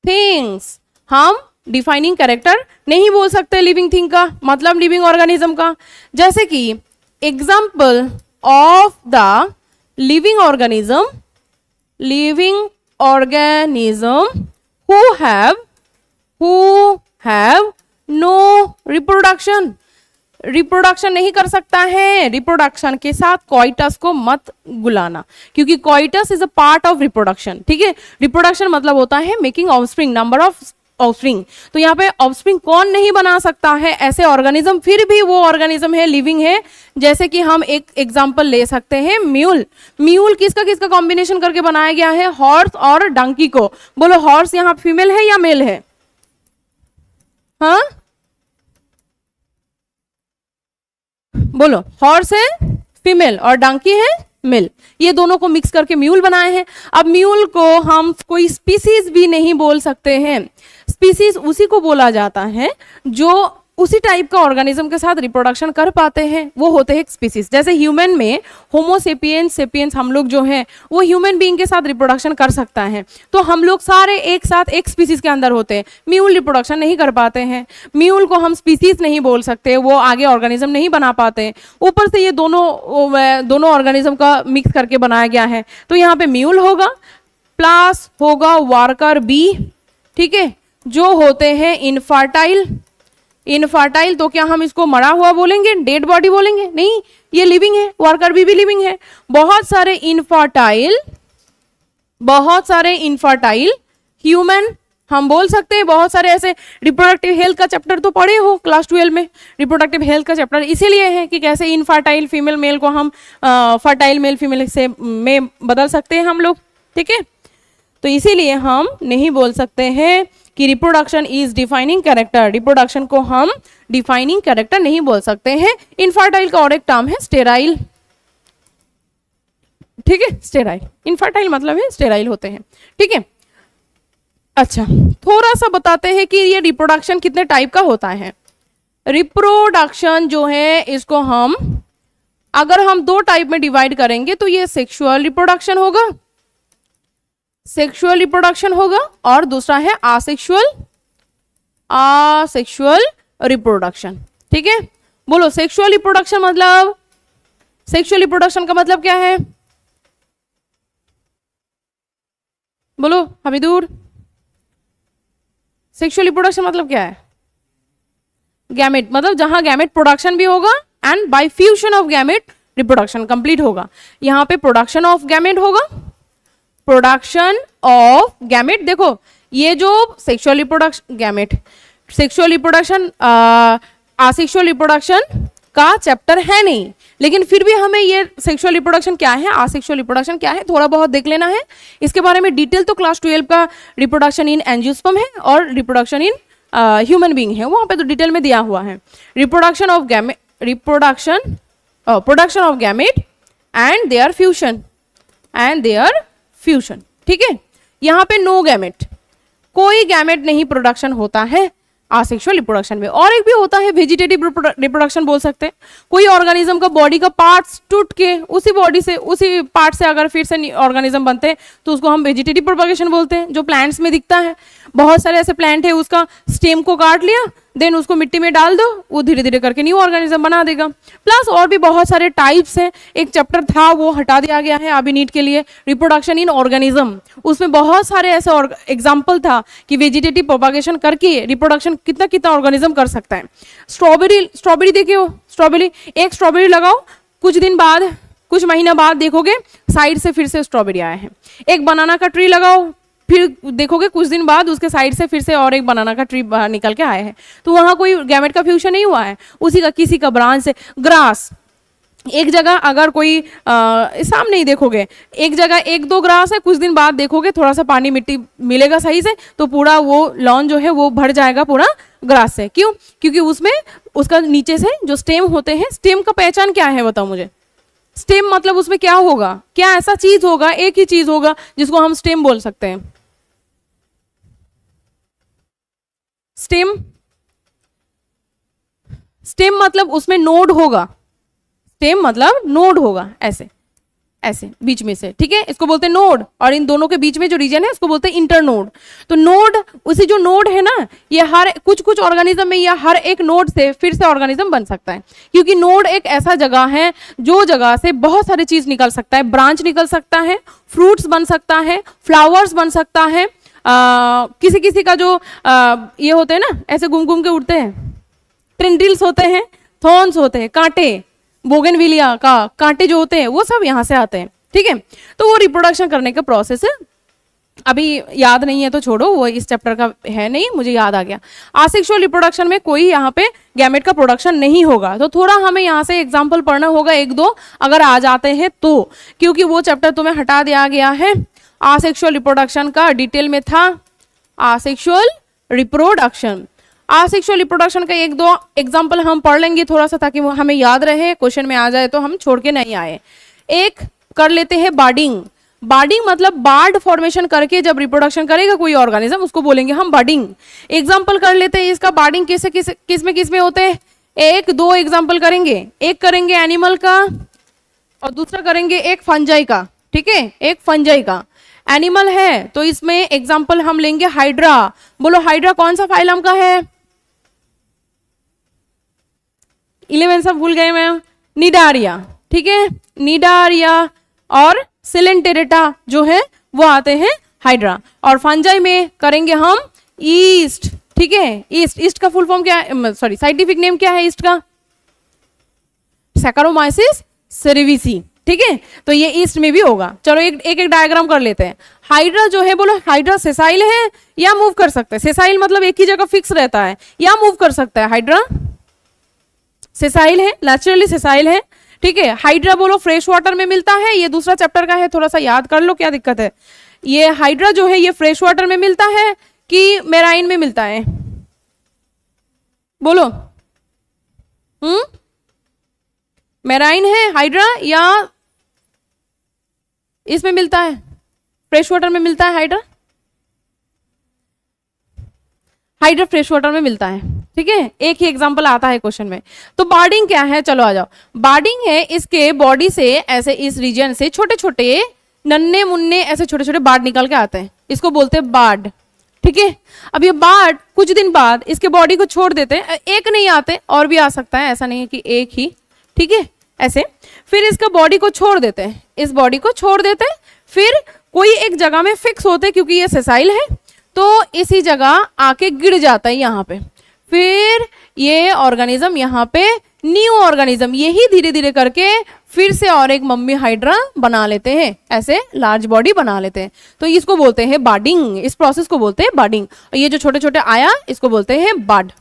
things। हम डिफाइनिंग कैरेक्टर नहीं बोल सकते लिविंग थिंग का, मतलब लिविंग ऑर्गेनिज्म का। जैसे कि example of the living organism who have no reproduction, reproduction नहीं कर सकता है। रिप्रोडक्शन के साथ कोइटस को मत गुलाना, क्योंकि coitus is a part of reproduction, ठीक है। रिप्रोडक्शन मतलब होता है making offspring, number of offspring. तो यहाँ पे ऑफस्प्रिंग कौन नहीं बना सकता है? ऐसे ऑर्गेनिज्म, फिर भी वो ऑर्गेनिज्म है, लिविंग है। जैसे कि हम एक एग्जांपल ले सकते हैं म्यूल। म्यूल किसका किसका कॉम्बिनेशन करके बनाया गया है? हॉर्स और डंकी को। बोलो हॉर्स यहाँ फीमेल है या मेल है? हाँ बोलो, हॉर्स है फीमेल और डंकी है मेल, ये दोनों को मिक्स करके म्यूल बनाए हैं। अब म्यूल को हम कोई स्पीसीज भी नहीं बोल सकते हैं। स्पीसीज उसी को बोला जाता है जो उसी टाइप का ऑर्गेनिज्म के साथ रिप्रोडक्शन कर पाते हैं, वो होते हैं स्पीसीज। जैसे ह्यूमन में होमोसेपियंस हम लोग जो हैं वो ह्यूमन बीइंग के साथ रिप्रोडक्शन कर सकता है, तो हम लोग सारे एक साथ एक स्पीसीज के अंदर होते हैं। म्यूल रिप्रोडक्शन नहीं कर पाते हैं, म्यूल को हम स्पीसीज नहीं बोल सकते, वो आगे ऑर्गेनिज्म नहीं बना पाते। ऊपर से ये दोनों ऑर्गेनिज्म का मिक्स करके बनाया गया है, तो यहाँ पे म्यूल होगा प्लस होगा वर्कर बी, ठीक है, जो होते हैं इनफर्टाइल, इनफर्टाइल तो क्या हम इसको मरा हुआ बोलेंगे, डेड बॉडी बोलेंगे? नहीं, ये लिविंग है, वर्कर भी लिविंग है। बहुत सारे इनफर्टाइल ह्यूमन हम बोल सकते हैं, बहुत सारे ऐसे। रिप्रोडक्टिव हेल्थ का चैप्टर तो पढ़े हो क्लास 12 में, रिप्रोडक्टिव हेल्थ का चैप्टर इसीलिए है कि कैसे इनफर्टाइल फीमेल मेल को हम फर्टाइल मेल फीमेल से में बदल सकते हैं हम लोग, ठीक है। तो इसीलिए हम नहीं बोल सकते हैं कि reproduction is defining character, reproduction को हम डिफाइनिंग कैरेक्टर नहीं बोल सकते हैं। इनफर्टाइल का और एक टर्म है स्टेराइल, ठीक है, स्टेराइल। इनफर्टाइल मतलब है स्टेराइल होते हैं, ठीक है। अच्छा, थोड़ा सा बताते हैं कि ये रिप्रोडक्शन कितने टाइप का होता है। रिप्रोडक्शन जो है इसको हम अगर हम दो टाइप में डिवाइड करेंगे तो ये सेक्सुअल रिप्रोडक्शन होगा, सेक्सुअल रिप्रोडक्शन होगा, और दूसरा है आसेक्सुअल रिप्रोडक्शन, ठीक है। बोलो सेक्सुअल रिप्रोडक्शन मतलब, सेक्सुअल रिप्रोडक्शन का मतलब क्या है? बोलो हमीदुर, सेक्सुअल रिप्रोडक्शन मतलब क्या है? गैमेट, मतलब जहां गैमेट प्रोडक्शन भी होगा and bye fusion of gamete reproduction complete होगा। यहां पे प्रोडक्शन ऑफ गैमेट होगा, प्रोडक्शन ऑफ गैमेट। देखो ये जो sexual reproduction gamete, sexual reproduction asexual reproduction का चैप्टर है नहीं, लेकिन फिर भी हमें ये सेक्सुअल रिप्रोडक्शन क्या है, आसेक्सुअल रिप्रोडक्शन क्या है, थोड़ा बहुत देख लेना है। इसके बारे में डिटेल तो क्लास 12 का रिप्रोडक्शन इन एंजियोस्पर्म है और रिप्रोडक्शन इन ह्यूमन बीइंग है, वहां पे तो डिटेल में दिया हुआ है। Reproduction of gamete, production of gamete and their fusion, ठीक है। यहाँ पे नो गैमेट, कोई गैमेट नहीं प्रोडक्शन होता है आसेक्सुअल रिप्रोडक्शन में। और एक भी होता है वेजिटेटिव रिप्रोडक्शन बोल सकते हैं, कोई ऑर्गेनिज्म का बॉडी का पार्ट्स टूट के उसी बॉडी से उसी पार्ट से अगर फिर से ऑर्गेनिज्म बनते हैं तो उसको हम वेजिटेटिव प्रोपगेशन बोलते हैं, जो प्लांट्स में दिखता है। बहुत सारे ऐसे प्लांट है, उसका स्टेम को काट लिया, देन उसको मिट्टी में डाल दो, वो धीरे धीरे करके न्यू ऑर्गेनिज्म बना देगा। प्लस और भी बहुत सारे टाइप्स हैं, एक चैप्टर था वो हटा दिया गया है अभी नीट के लिए, रिप्रोडक्शन इन ऑर्गेनिज्म, उसमें बहुत सारे ऐसे एग्जाम्पल था कि वेजिटेटिव प्रोपगेशन करके रिप्रोडक्शन कितना कितना ऑर्गेनिज्म कर सकता है। स्ट्रॉबेरी देखिए, स्ट्रॉबेरी, एक स्ट्रॉबेरी लगाओ, कुछ दिन बाद, कुछ महीना बाद देखोगे साइड से फिर से स्ट्रॉबेरी आया है। एक बनाना का ट्री लगाओ, फिर देखोगे कुछ दिन बाद उसके साइड से फिर से और एक बनाना का ट्री बाहर निकल के आया है, तो वहां कोई गैमेट का फ्यूजन नहीं हुआ है, उसी का किसी का ब्रांच से। ग्रास, एक जगह अगर कोई सामने ही देखोगे, एक जगह एक दो ग्रास है, कुछ दिन बाद देखोगे थोड़ा सा पानी मिट्टी मिलेगा सही से तो पूरा वो लॉन जो है वो भर जाएगा पूरा ग्रास से। क्यों? क्योंकि उसमें उसका नीचे से जो स्टेम होते हैं, स्टेम का पहचान क्या है बताओ मुझे? स्टेम मतलब उसमें क्या होगा, क्या ऐसा चीज होगा, एक ही चीज होगा जिसको हम स्टेम बोल सकते हैं? स्टेम, स्टेम मतलब उसमें नोड होगा, स्टेम मतलब नोड होगा, ऐसे ऐसे बीच में से, ठीक है, इसको बोलते हैं नोड। और इन दोनों के बीच में जो रीजन है उसको बोलते हैं इंटरनोड। तो नोड, उसी जो नोड है ना, ये हर कुछ ऑर्गेनिज्म में या हर एक नोड से फिर से ऑर्गेनिज्म बन सकता है, क्योंकि नोड एक ऐसा जगह है जो जगह से बहुत सारी चीज निकल सकता है, ब्रांच निकल सकता है, फ्रूट्स बन सकता है, फ्लावर्स बन सकता है। किसी किसी का जो ये होते हैं ना, ऐसे घूम घूम के उड़ते हैं, ट्रेंड्रिल्स होते हैं, थॉर्न्स होते हैं, कांटे, बोगनविलिया का कांटे जो होते हैं वो सब यहाँ से आते हैं, ठीक है। तो वो रिप्रोडक्शन करने का प्रोसेस है, अभी याद नहीं है तो छोड़ो, वो इस चैप्टर का है नहीं, मुझे याद आ गया। आसेक्सुअल रिप्रोडक्शन में कोई यहाँ पे गैमेट का प्रोडक्शन नहीं होगा, तो थोड़ा हमें यहाँ से एग्जाम्पल पढ़ना होगा एक दो अगर आ जाते हैं तो, क्योंकि वो चैप्टर तुम्हें हटा दिया गया है। आसेक्सुअल रिप्रोडक्शन का डिटेल में था आसेक्सुअल रिप्रोडक्शन। आसेक्सुअल रिप्रोडक्शन का एक दो एग्जाम्पल हम पढ़ लेंगे थोड़ा सा, ताकि हमें याद रहे, क्वेश्चन में आ जाए तो हम छोड़ के नहीं आए। एक कर लेते हैं बार्डिंग। बार्डिंग मतलब बार्ड फॉर्मेशन करके जब रिप्रोडक्शन करेगा कोई ऑर्गेनिज्म, उसको बोलेंगे हम बार्डिंग। एग्जाम्पल कर लेते हैं इसका, बार्डिंग किस में होते हैं? एक दो एग्जाम्पल करेंगे, एक करेंगे एनिमल का और दूसरा करेंगे एक फंजाई का, ठीक है, एक फंजाई का। एनिमल है तो इसमें एग्जाम्पल हम लेंगे हाइड्रा। बोलो हाइड्रा कौन सा फाइलम का है? 11 सब भूल गए मैम। निडारिया, ठीक है, निडारिया और सिलेंटेरेटा जो है वो आते हैं हाइड्रा। और फंजाई में करेंगे हम ईस्ट, ठीक है। ईस्ट, ईस्ट का फुल फॉर्म क्या है, सॉरी साइंटिफिक नेम क्या है ईस्ट का? सैकरोमाइसिस सेरेविसी, ठीक है। तो ये ईस्ट में भी होगा। चलो एक एक डायग्राम कर लेते हैं। हाइड्रा जो है, बोलो हाइड्रा सेसाइल है या मूव कर सकता है? सेसाइल मतलब एक ही जगह फिक्स रहता है या मूव कर सकता है? हाइड्रा सेसाइल है, नेचुरली सेसाइल है, ठीक है। हाइड्रा बोलो फ्रेश वाटर में मिलता है, ये दूसरा चैप्टर का है, थोड़ा सा याद कर लो, क्या दिक्कत है। ये हाइड्रा जो है ये फ्रेश वाटर में मिलता है कि मेराइन में मिलता है? बोलो। मेराइन है हाइड्रा या इसमें मिलता है, फ्रेश वाटर में मिलता है हाइड्रा? हाइड्रा फ्रेश वाटर में मिलता है, ठीक है। एक ही एग्जांपल आता है क्वेश्चन में। तो बार्डिंग क्या है, चलो आ जाओ। बार्डिंग है इसके बॉडी से ऐसे इस रीजन से छोटे छोटे नन्हे मुन्ने ऐसे छोटे छोटे बार्ड निकल के आते हैं, इसको बोलते हैं बार्ड, ठीक है। अब ये बार्ड कुछ दिन बाद इसके बॉडी को छोड़ देते हैं, एक नहीं आते और भी आ सकता है, ऐसा नहीं है कि एक ही, ठीक है। ऐसे फिर इसका बॉडी को छोड़ देते हैं, इस बॉडी को छोड़ देते हैं, फिर कोई एक जगह में फिक्स होते हैं क्योंकि ये सेसाइल है, तो इसी जगह आके गिर जाता है यहाँ पे। फिर ये ऑर्गेनिज्म यहाँ पे न्यू ऑर्गेनिज्म यही धीरे धीरे करके फिर से और एक मम्मी हाइड्रा बना लेते हैं, ऐसे लार्ज बॉडी बना लेते हैं। तो इसको बोलते हैं बार्डिंग, इस प्रोसेस को बोलते हैं बार्डिंग। और ये जो छोटे छोटे आया इसको बोलते हैं बार्ड,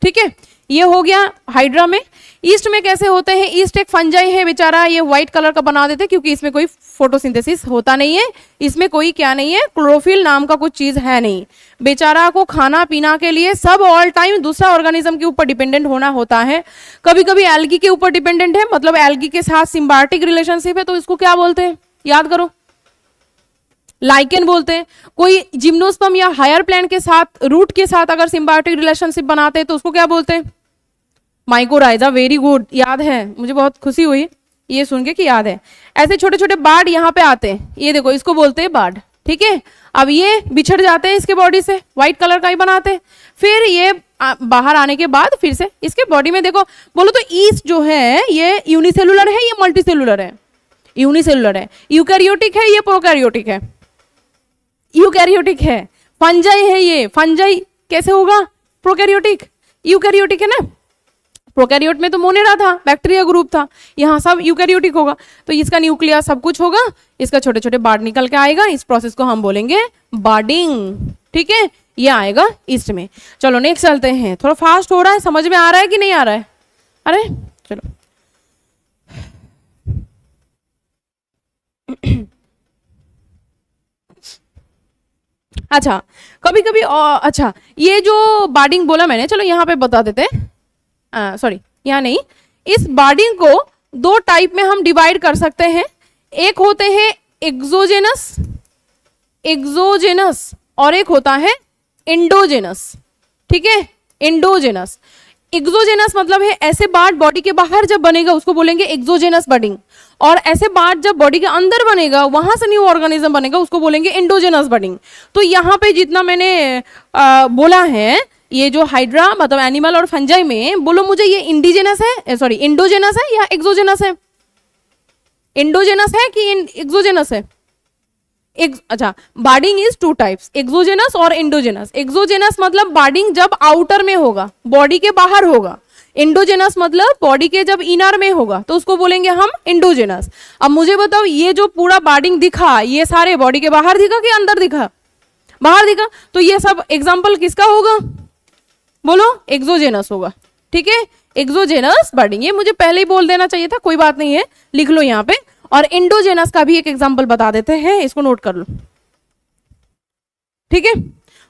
ठीक है। ये हो गया हाइड्रा में। ईस्ट में कैसे होते हैं? ईस्ट एक फंजाई है बेचारा, ये व्हाइट कलर का बना देते हैं क्योंकि इसमें कोई फोटोसिंथेसिस होता नहीं है, इसमें कोई क्या नहीं है, क्लोरोफिल नाम का कुछ चीज है नहीं। बेचारा को खाना पीना के लिए सब ऑल टाइम दूसरा ऑर्गेनिज्म के ऊपर डिपेंडेंट होना होता है। कभी कभी एल्गी के ऊपर डिपेंडेंट है, मतलब एल्गी के साथ सिम्बायोटिक रिलेशनशिप है, तो इसको क्या बोलते हैं, याद करो, लाइकेन बोलते हैं। कोई जिम्नोस्पर्म या हायर प्लांट के साथ रूट के साथ अगर सिम्बायोटिक रिलेशनशिप बनाते हैं तो उसको क्या बोलते हैं? माइकोराइजा। वेरी गुड, याद है, मुझे बहुत खुशी हुई ये सुन के कि याद है। ऐसे छोटे छोटे बार्ड यहाँ पे आते हैं, ये देखो इसको बोलते हैं बार्ड, ठीक है। अब ये बिछड़ जाते हैं इसके बॉडी से, व्हाइट कलर का ही बनाते हैं। फिर ये बाहर आने के बाद फिर से इसके बॉडी में देखो, बोलो तो ईस्ट जो है ये यूनिसेलुलर है या मल्टीसेलुलर है? यूनिसेलुलर है। यूकैरियोटिक है या प्रोकैरियोटिक है? यूकैरियोटिक है। फंजाई है ये, फंजाई कैसे होगा? प्रोकैरियोटिक। यूकैरियोटिक है ना, प्रोकैरियोट में तो मोनेरा था, बैक्टीरिया ग्रुप था, यहाँ सब यूकैरियोटिक होगा। तो इसका न्यूक्लियस सब कुछ होगा, इसका छोटे छोटे बार्ड निकल के आएगा, इस प्रोसेस को हम बोलेंगे बार्डिंग, ठीक है। ये आएगा ईस्ट में। चलो नेक्स्ट चलते हैं, थोड़ा फास्ट हो रहा है, समझ में आ रहा है कि नहीं आ रहा है? अरे चलो अच्छा, कभी कभी अच्छा ये जो बार्डिंग बोला मैंने, चलो यहाँ पे बता देते हैं, सॉरी यहाँ नहीं। इस बार्डिंग को दो टाइप में हम डिवाइड कर सकते हैं। एक होते हैं एक्सोजेनस, एक्सोजेनस, और एक होता है एंडोजेनस, ठीक है। एंडोजेनस, एक्सोजेनस मतलब है ऐसे बार्ड बॉडी के बाहर जब बनेगा उसको बोलेंगे एक्सोजेनस बर्डिंग, और ऐसे बार्ड जब बॉडी के अंदर बनेगा वहां से न्यू ऑर्गेनिज्म बनेगा उसको बोलेंगे एंडोजेनस बर्डिंग। तो यहाँ पे जितना मैंने बोला है, ये जो हाइड्रा मतलब एनिमल और फंजाई में, बोलो मुझे ये इंडिजेनस है, सॉरी इंडोजेनस है या एक्सोजेनस है? इंडोजेनस है कि एक्सोजेनस है? अच्छा, बार्डिंग इज टू टाइप्स, एक्सोजेनस और इंडोजेनस। एक्सोजेनस मतलब बार्डिंग जब आउटर में होगा, बॉडी के बाहर होगा। इंडोजेनस मतलब बॉडी के जब इनर में होगा तो उसको बोलेंगे हम इंडोजेनस। अब मुझे बताओ, ये जो पूरा बार्डिंग दिखा, ये सारे बॉडी के बाहर दिखा कि अंदर दिखा? बाहर दिखा। तो ये सब एग्जाम्पल किसका होगा? बोलो एक्सोजेनस होगा, ठीक है। एक्सोजेनस बार्डिंग, ये मुझे पहले ही बोल देना चाहिए था, कोई बात नहीं है, लिख लो यहाँ पे। और एंडोजेनस का भी एक एग्जांपल बता देते हैं, इसको नोट कर लो, ठीक है।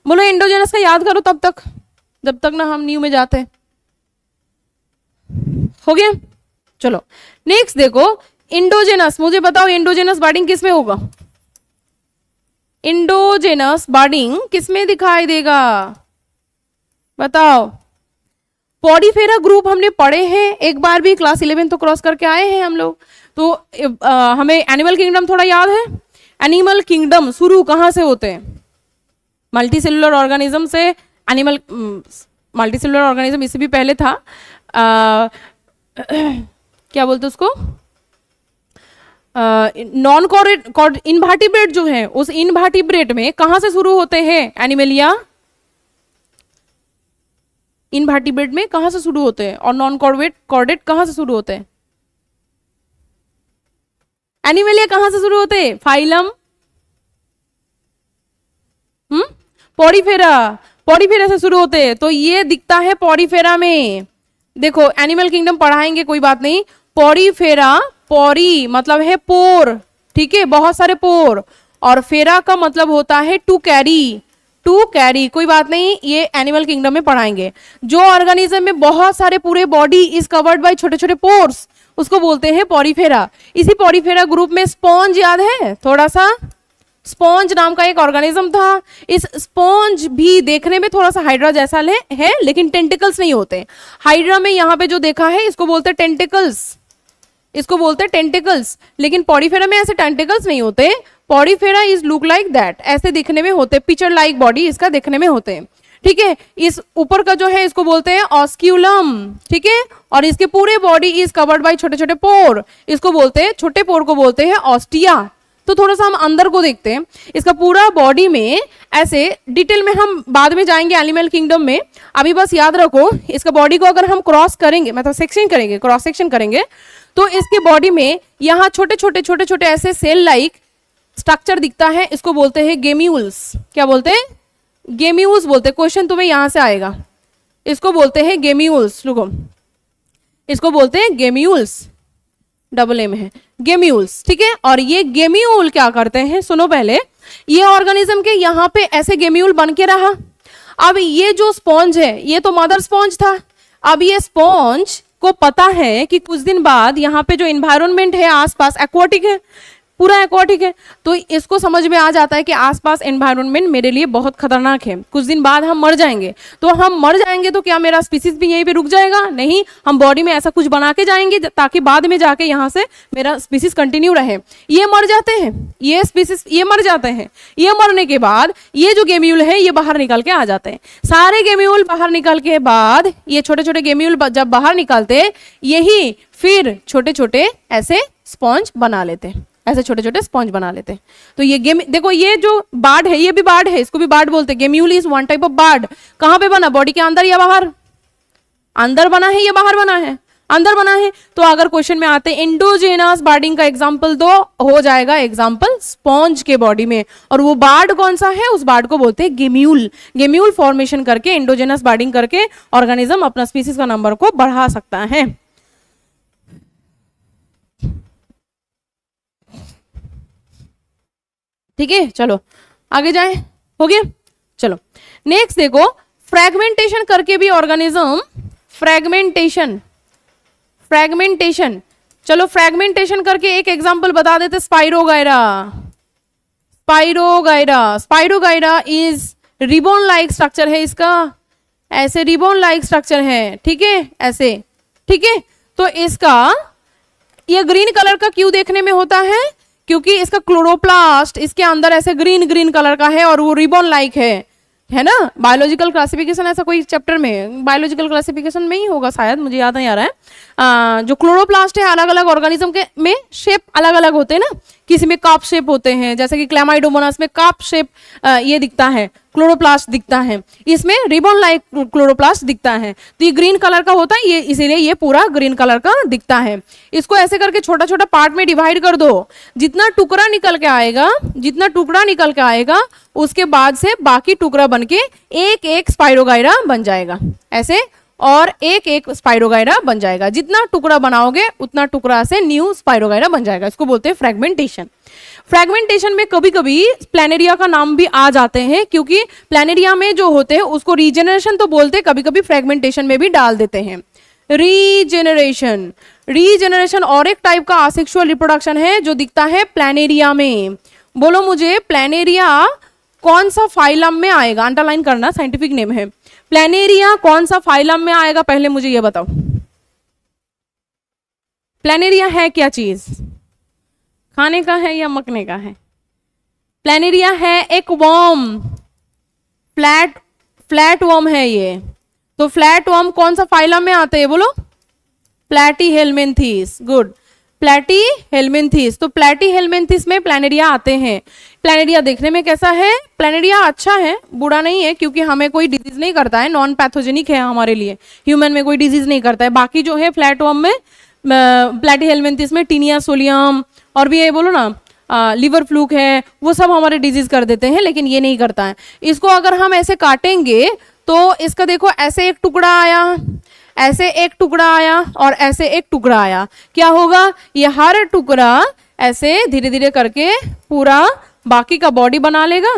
बोलो एंडोजेनस का याद करो तब तक, जब तक ना हम न्यू में जाते हैं। हो गया? चलो नेक्स्ट देखो, एंडोजेनस। मुझे बताओ एंडोजेनस बार्डिंग किस में होगा? एंडोजेनस बार्डिंग किस में दिखाई देगा बताओ? पॉडीफेरा ग्रुप हमने पढ़े हैं एक बार भी, क्लास 11 तो क्रॉस करके आए हैं हम लोग। तो हमें एनिमल किंगडम थोड़ा याद है। एनिमल किंगडम शुरू कहाँ से होते हैं? मल्टीसेलुलर ऑर्गेनिज्म से। एनिमल मल्टीसेलुलर ऑर्गेनिज्म इससे भी पहले था, क्या बोलते उसको, नॉन इनवर्टिब्रेट जो है, उस इनवर्टिब्रेट में कहाँ से शुरू होते हैं एनिमलिया? इनवर्टिब्रेट में कहां से शुरू होते हैं और नॉन कॉर्डेट कहां से शुरू होते हैं? एनिमलिया कहां से शुरू होते हैं? फाइलम, पॉरीफेरा, पॉरीफेरा से शुरू होते हैं। तो ये दिखता है पॉरीफेरा में। देखो एनिमल किंगडम पढ़ाएंगे कोई बात नहीं। पॉरीफेरा, पॉरी मतलब है पोर, ठीक है, बहुत सारे पोर, और फेरा का मतलब होता है टू कैरी, टू कैरी, कोई बात नहीं, ये एनिमल किंगडम में पढ़ाएंगे। जो ऑर्गेनिज्म में बहुत सारे पूरे बॉडी इज कवर्ड बाय छोटे छोटे पोर्स, उसको बोलते हैं पॉरीफेरा। इसी पॉरीफेरा ग्रुप में स्पॉन्ज याद है थोड़ा सा? स्पॉन्ज नाम का एक ऑर्गेनिज्म था। इस स्पॉन्ज भी देखने में थोड़ा सा हाइड्रा जैसा है, लेकिन टेंटिकल्स नहीं होते। हाइड्रा में यहाँ पे जो देखा है इसको बोलते हैं टेंटिकल्स, इसको बोलते हैं टेंटिकल्स, लेकिन पॉरीफेरा में ऐसे टेंटिकल्स नहीं होते। Porifera is look like that, ऐसे दिखने में होते, पिक्चर लाइक बॉडी इसका दिखने में होते हैं, ठीक है। इस ऊपर का जो है इसको बोलते हैं ऑस्क्यूलम, ठीक है, और इसके पूरे बॉडी इज कवर्ड बाय छोटे छोटे पोर, इसको बोलते हैं, छोटे पोर को बोलते हैं ऑस्टिया। तो थोड़ा सा हम अंदर को देखते हैं, इसका पूरा बॉडी में ऐसे, डिटेल में हम बाद में जाएंगे एनिमल किंगडम में, अभी बस याद रखो इसका बॉडी को अगर हम क्रॉस करेंगे, मतलब सेक्शन करेंगे, क्रॉस सेक्शन करेंगे, तो इसके बॉडी में यहाँ छोटे छोटे ऐसे सेल लाइक स्ट्रक्चर दिखता है, इसको बोलते हैं गेम्यूल्स। क्या बोलते हैं? गेम्यूल्स बोलते हैं। क्वेश्चन तुम्हें यहां से आएगा, इसको बोलते हैं गेम्यूल्स। रुको, इसको बोलते हैं गेम्यूल्स, डबल ए में है गेम्यूल्स, ठीक है। और ये गेम्यूल क्या करते हैं, सुनो पहले, ये ऑर्गेनिज्म के यहाँ पे ऐसे गेम्यूल बन के रहा। अब ये जो स्पॉन्ज है, ये तो मदर स्पॉन्ज था। अब ये स्पॉन्ज को पता है कि कुछ दिन बाद यहाँ पे जो एनवायरनमेंट है आसपास एक्वाटिक है, पूरा एक्वाटिक है, तो इसको समझ में आ जाता है कि आसपास एनवायरनमेंट मेरे लिए बहुत खतरनाक है, कुछ दिन बाद हम मर जाएंगे। तो हम मर जाएंगे तो क्या मेरा स्पीसीज भी यहीं पे रुक जाएगा? नहीं, हम बॉडी में ऐसा कुछ बना के जाएंगे ताकि बाद में जाके यहाँ से मेरा स्पीसीज कंटिन्यू रहे। ये मर जाते हैं, ये स्पीसीज ये मर जाते हैं, ये मरने के बाद ये जो गेम्यूल है ये बाहर निकल के आ जाते हैं। सारे गेम्यूल बाहर निकल के बाद ये छोटे छोटे गेम्यूल जब बाहर निकलते, यही फिर छोटे छोटे ऐसे स्पॉन्ज बना लेते हैं, ऐसे छोटे छोटे स्पॉन्ज बना लेते हैं। तो ये देखो, ये जो बार्ड है ये भी बार्ड है, इसको भी बार्ड बोलते हैं। Gemmule is one type of bud. कहां पे बना? बॉडी के अंदर या बाहर? अंदर बना है या बाहर बना है? अंदर बना है। तो अगर क्वेश्चन में आते हैं इंडोजेनस बार्डिंग का एग्जाम्पल दो, हो जाएगा एग्जाम्पल स्पॉन्ज के बॉडी में। और वो बार्ड कौन सा है? उस बार्ड को बोलते हैं गेम्यूल। गेम्यूल फॉर्मेशन करके, इंडोजेनस बार्डिंग करके ऑर्गेनिज्म अपना स्पीसीज का नंबर को बढ़ा सकता है। ठीक है, चलो आगे जाए, हो गया। चलो नेक्स्ट देखो, फ्रैगमेंटेशन करके भी ऑर्गेनिज्म, फ्रैगमेंटेशन, चलो फ्रैगमेंटेशन करके एक एग्जांपल बता देते। Spirogyra is ribbon like structure है इसका, ऐसे रिबन लाइक स्ट्रक्चर है, ठीक है, ऐसे, ठीक है। तो इसका ये ग्रीन कलर का क्यों देखने में होता है? क्योंकि इसका क्लोरोप्लास्ट इसके अंदर ऐसे ग्रीन ग्रीन कलर का है और वो रिबन लाइक है ना। बायोलॉजिकल क्लासिफिकेशन ऐसा कोई चैप्टर में, बायोलॉजिकल क्लासिफिकेशन में ही होगा शायद, मुझे याद नहीं आ रहा है। जो क्लोरोप्लास्ट है अलग अलग ऑर्गेनिज्म के में शेप अलग अलग होते हैं ना, किसी में कप शेप होते हैं, जैसे कि क्लैमाइडोमोनास में कप शेप ये दिखता है, क्लोरोप्लास्ट दिखता है, इसमें रिबन लाइक क्लोरोप्लास्ट दिखता है। तो ये ग्रीन कलर का होता है, ये इसीलिए ये पूरा ग्रीन कलर का दिखता है। इसको ऐसे करके छोटा छोटा पार्ट में डिवाइड कर दो, जितना टुकड़ा निकल के आएगा उसके बाद से बाकी टुकड़ा बनके एक एक स्पाइरोगायरा बन जाएगा ऐसे, और एक एक स्पाइरोगायरा बन जाएगा। जितना टुकड़ा बनाओगे उतना टुकड़ा से न्यू स्पाइरोगायरा बन जाएगा। इसको बोलते हैं फ्रैगमेंटेशन। फ्रैगमेंटेशन में कभी कभी प्लैनेरिया का नाम भी आ जाते हैं, क्योंकि प्लैनेरिया में जो होते हैं उसको रीजेनरेशन तो बोलते हैं, कभी कभी फ्रैगमेंटेशन में भी डाल देते हैं। रीजेनरेशन और एक टाइप का असेक्सुअल रिप्रोडक्शन है जो दिखता है प्लैनेरिया में। बोलो मुझे, प्लैनेरिया कौन सा फाइलम में आएगा? अंडरलाइन करना, साइंटिफिक नेम है। प्लैनेरिया कौन सा फाइलम में आएगा, पहले मुझे ये बताओ। प्लैनेरिया है क्या चीज? खाने का है या मकने का है? प्लैनेरिया है एक वर्म, फ्लैट वर्म है ये। तो फ्लैट वर्म कौन सा फाइलम में आते हैं बोलो? प्लैटीहेल्मिन्थीस। गुड। प्लैटीहेल्मिन्थेस। तो प्लैटीहेल्मिन्थेस में प्लैनेरिया आते हैं। प्लैनेरिया देखने में कैसा है? प्लैनेरिया अच्छा है, बुरा नहीं है, क्योंकि हमें कोई डिजीज नहीं करता है, नॉन पैथोजेनिक है हमारे लिए, ह्यूमन में कोई डिजीज नहीं करता है। बाकी जो है फ्लैटवर्म में, प्लैटीहेल्मिन्थेस में टीनिया सोलियम और भी ये बोलो ना लिवर फ्लूक है, वो सब हमारे डिजीज कर देते हैं, लेकिन ये नहीं करता है। इसको अगर हम ऐसे काटेंगे तो इसका देखो ऐसे एक टुकड़ा आया, ऐसे एक टुकड़ा आया और ऐसे एक टुकड़ा आया। क्या होगा? ये हर टुकड़ा ऐसे धीरे धीरे करके पूरा बाकी का बॉडी बना लेगा,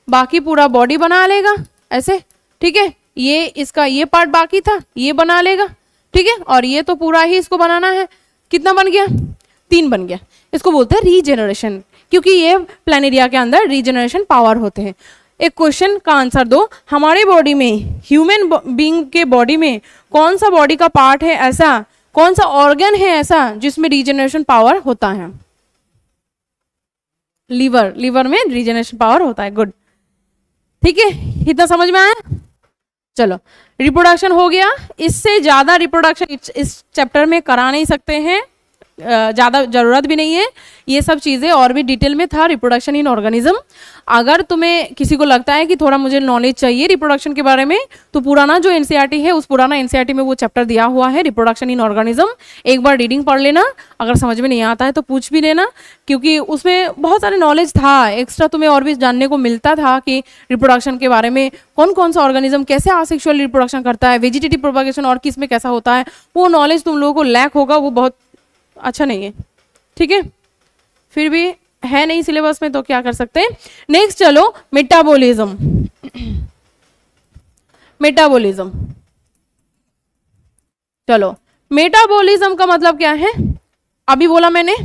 बाकी पूरा बॉडी बना लेगा ऐसे, ठीक है। ये इसका ये पार्ट बाकी था, ये बना लेगा, ठीक है। और ये तो पूरा ही इसको बनाना है। कितना बन गया? 3 बन गया। इसको बोलते हैं रीजेनरेशन, क्योंकि ये प्लैनेरिया के अंदर रीजेनरेशन पावर होते हैं। एक क्वेश्चन का आंसर दो, हमारे बॉडी में, ह्यूमन बीइंग के बॉडी में कौन सा बॉडी का पार्ट है ऐसा, कौन सा ऑर्गन है ऐसा जिसमें रीजेनरेशन पावर होता है? लीवर। लीवर में रीजेनरेशन पावर होता है। गुड, ठीक है, इतना समझ में आया? चलो, रिप्रोडक्शन हो गया। इससे ज्यादा रिप्रोडक्शन इस चैप्टर में करा नहीं सकते हैं, ज़्यादा ज़रूरत भी नहीं है। ये सब चीज़ें और भी डिटेल में था रिप्रोडक्शन इन ऑर्गेनिज्म। अगर तुम्हें किसी को लगता है कि थोड़ा मुझे नॉलेज चाहिए रिप्रोडक्शन के बारे में, तो पुराना जो एनसीईआरटी है, उस पुराना एनसीईआरटी में वो चैप्टर दिया हुआ है रिप्रोडक्शन इन ऑर्गेनिज्म। एक बार रीडिंग पढ़ लेना, अगर समझ में नहीं आता है तो पूछ भी लेना, क्योंकि उसमें बहुत सारे नॉलेज था एक्स्ट्रा, तुम्हें और भी जानने को मिलता था कि रिप्रोडक्शन के बारे में, कौन कौन सा ऑर्गेनिज्म कैसे आसेक्सुअल रिप्रोडक्शन करता है, वेजिटेटिव प्रोपगेशन और किस में कैसा होता है, वो नॉलेज तुम लोगों को लैक होगा, वो बहुत अच्छा नहीं है, ठीक है। फिर भी है नहीं सिलेबस में तो क्या कर सकते हैं। नेक्स्ट चलो, मेटाबॉलिज्म। मेटाबॉलिज्म, चलो मेटाबॉलिज्म का मतलब क्या है? अभी बोला मैंने,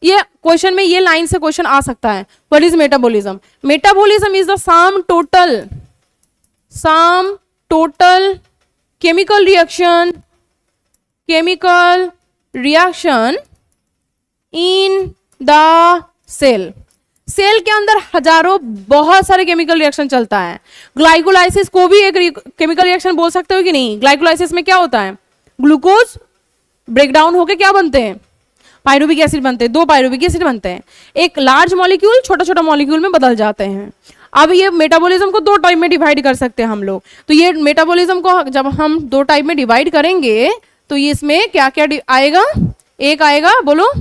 ये क्वेश्चन में ये लाइन से क्वेश्चन आ सकता है। What is metabolism? Metabolism is the sum total chemical reaction in the cell. Cell के अंदर हजारों बहुत सारे केमिकल रिएक्शन चलता है। ग्लाइकोलाइसिस को भी एक केमिकल रिएक्शन बोल सकते हो कि नहीं? ग्लाइकोलाइसिस में क्या होता है? ग्लूकोज ब्रेकडाउन होके क्या बनते हैं? पायरुविक एसिड बनते हैं, 2 पायरुविक एसिड बनते हैं। एक लार्ज मॉलिक्यूल छोटा छोटा मॉलिक्यूल में बदल जाते हैं। अब ये मेटाबॉलिज्म को 2 टाइप में डिवाइड कर सकते हैं हम लोग। तो ये मेटाबॉलिज्म को जब हम 2 टाइप में डिवाइड करेंगे तो ये इसमें क्या क्या आएगा? एक आएगा, बोलो,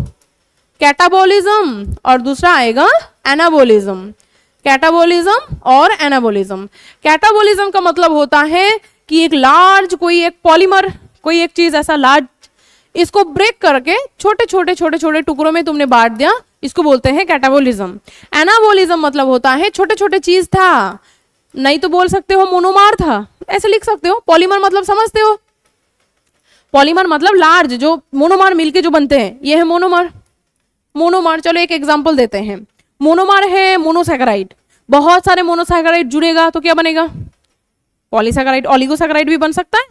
कैटाबॉलिज्म, और दूसरा आएगा एनाबॉलिज्म। कैटाबॉलिज्म और एनाबॉलिज्म। कैटाबॉलिज्म का मतलब होता है कि एक लार्ज, कोई एक पॉलीमर, कोई एक चीज ऐसा लार्ज, इसको ब्रेक करके छोटे छोटे टुकड़ों में तुमने बांट दिया, इसको बोलते हैं कैटाबॉलिज्म। एनाबॉलिज्म मतलब होता है छोटे छोटे चीज था, नहीं तो बोल सकते हो मोनोमर था, ऐसे लिख सकते हो। पॉलीमर मतलब समझते हो? पॉलीमर मतलब लार्ज, जो मोनोमर मिलके जो बनते हैं, ये है मोनोमर। मोनोमर, चलो एक एग्जांपल देते हैं। मोनोमर है मोनोसैकेराइड, बहुत सारे मोनोसैकेराइड जुड़ेगा तो क्या बनेगा? पॉलीसैकेराइड। ऑलिगोसैकेराइड भी बन सकता है,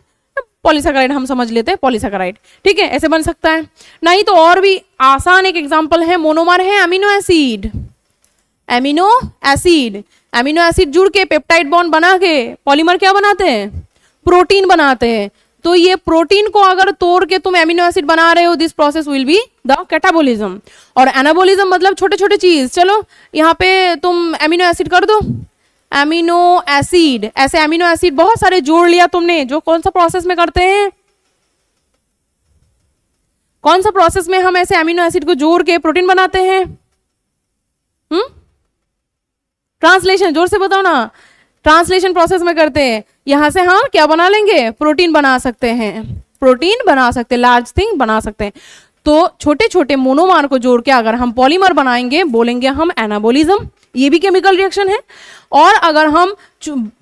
पॉलीसैकेराइड हम समझ लेते हैं, पॉलीसैकेराइड, ठीक है, ऐसे बन सकता है। नहीं तो और भी आसान एक एग्जांपल है, मोनोमर है अमीनो एसिड। एमिनो एसिड जुड़ के पेप्टाइड बॉन्ड बना के पॉलीमर क्या बनाते हैं? प्रोटीन बनाते हैं। तो ये प्रोटीन को अगर तोड़ के तुम एमिनो एसिड बना रहे हो, this process will be the catabolism. और एनाबॉलिज्म मतलब छोटे छोटे चीज, चलो यहाँ पे तुम एमिनो एसिड कर दो, एमिनो एसिड, ऐसे एमिनो एसिड बहुत सारे जोड़ लिया तुमने, जो कौन सा प्रोसेस में करते हैं? कौन सा प्रोसेस में हम ऐसे एमिनो एसिड को जोड़ के प्रोटीन बनाते हैं? ट्रांसलेशन, जोर से बताओ ना। ट्रांसलेशन प्रोसेस में करते हैं। यहां से हम क्या बना लेंगे? प्रोटीन बना सकते हैं, प्रोटीन बना सकते हैं, लार्ज थिंग बना सकते हैं। तो छोटे छोटे मोनोमर को जोड़ के अगर हम पॉलीमर बनाएंगे, बोलेंगे हम एनाबॉलिज्म, ये भी केमिकल रिएक्शन है। और अगर हम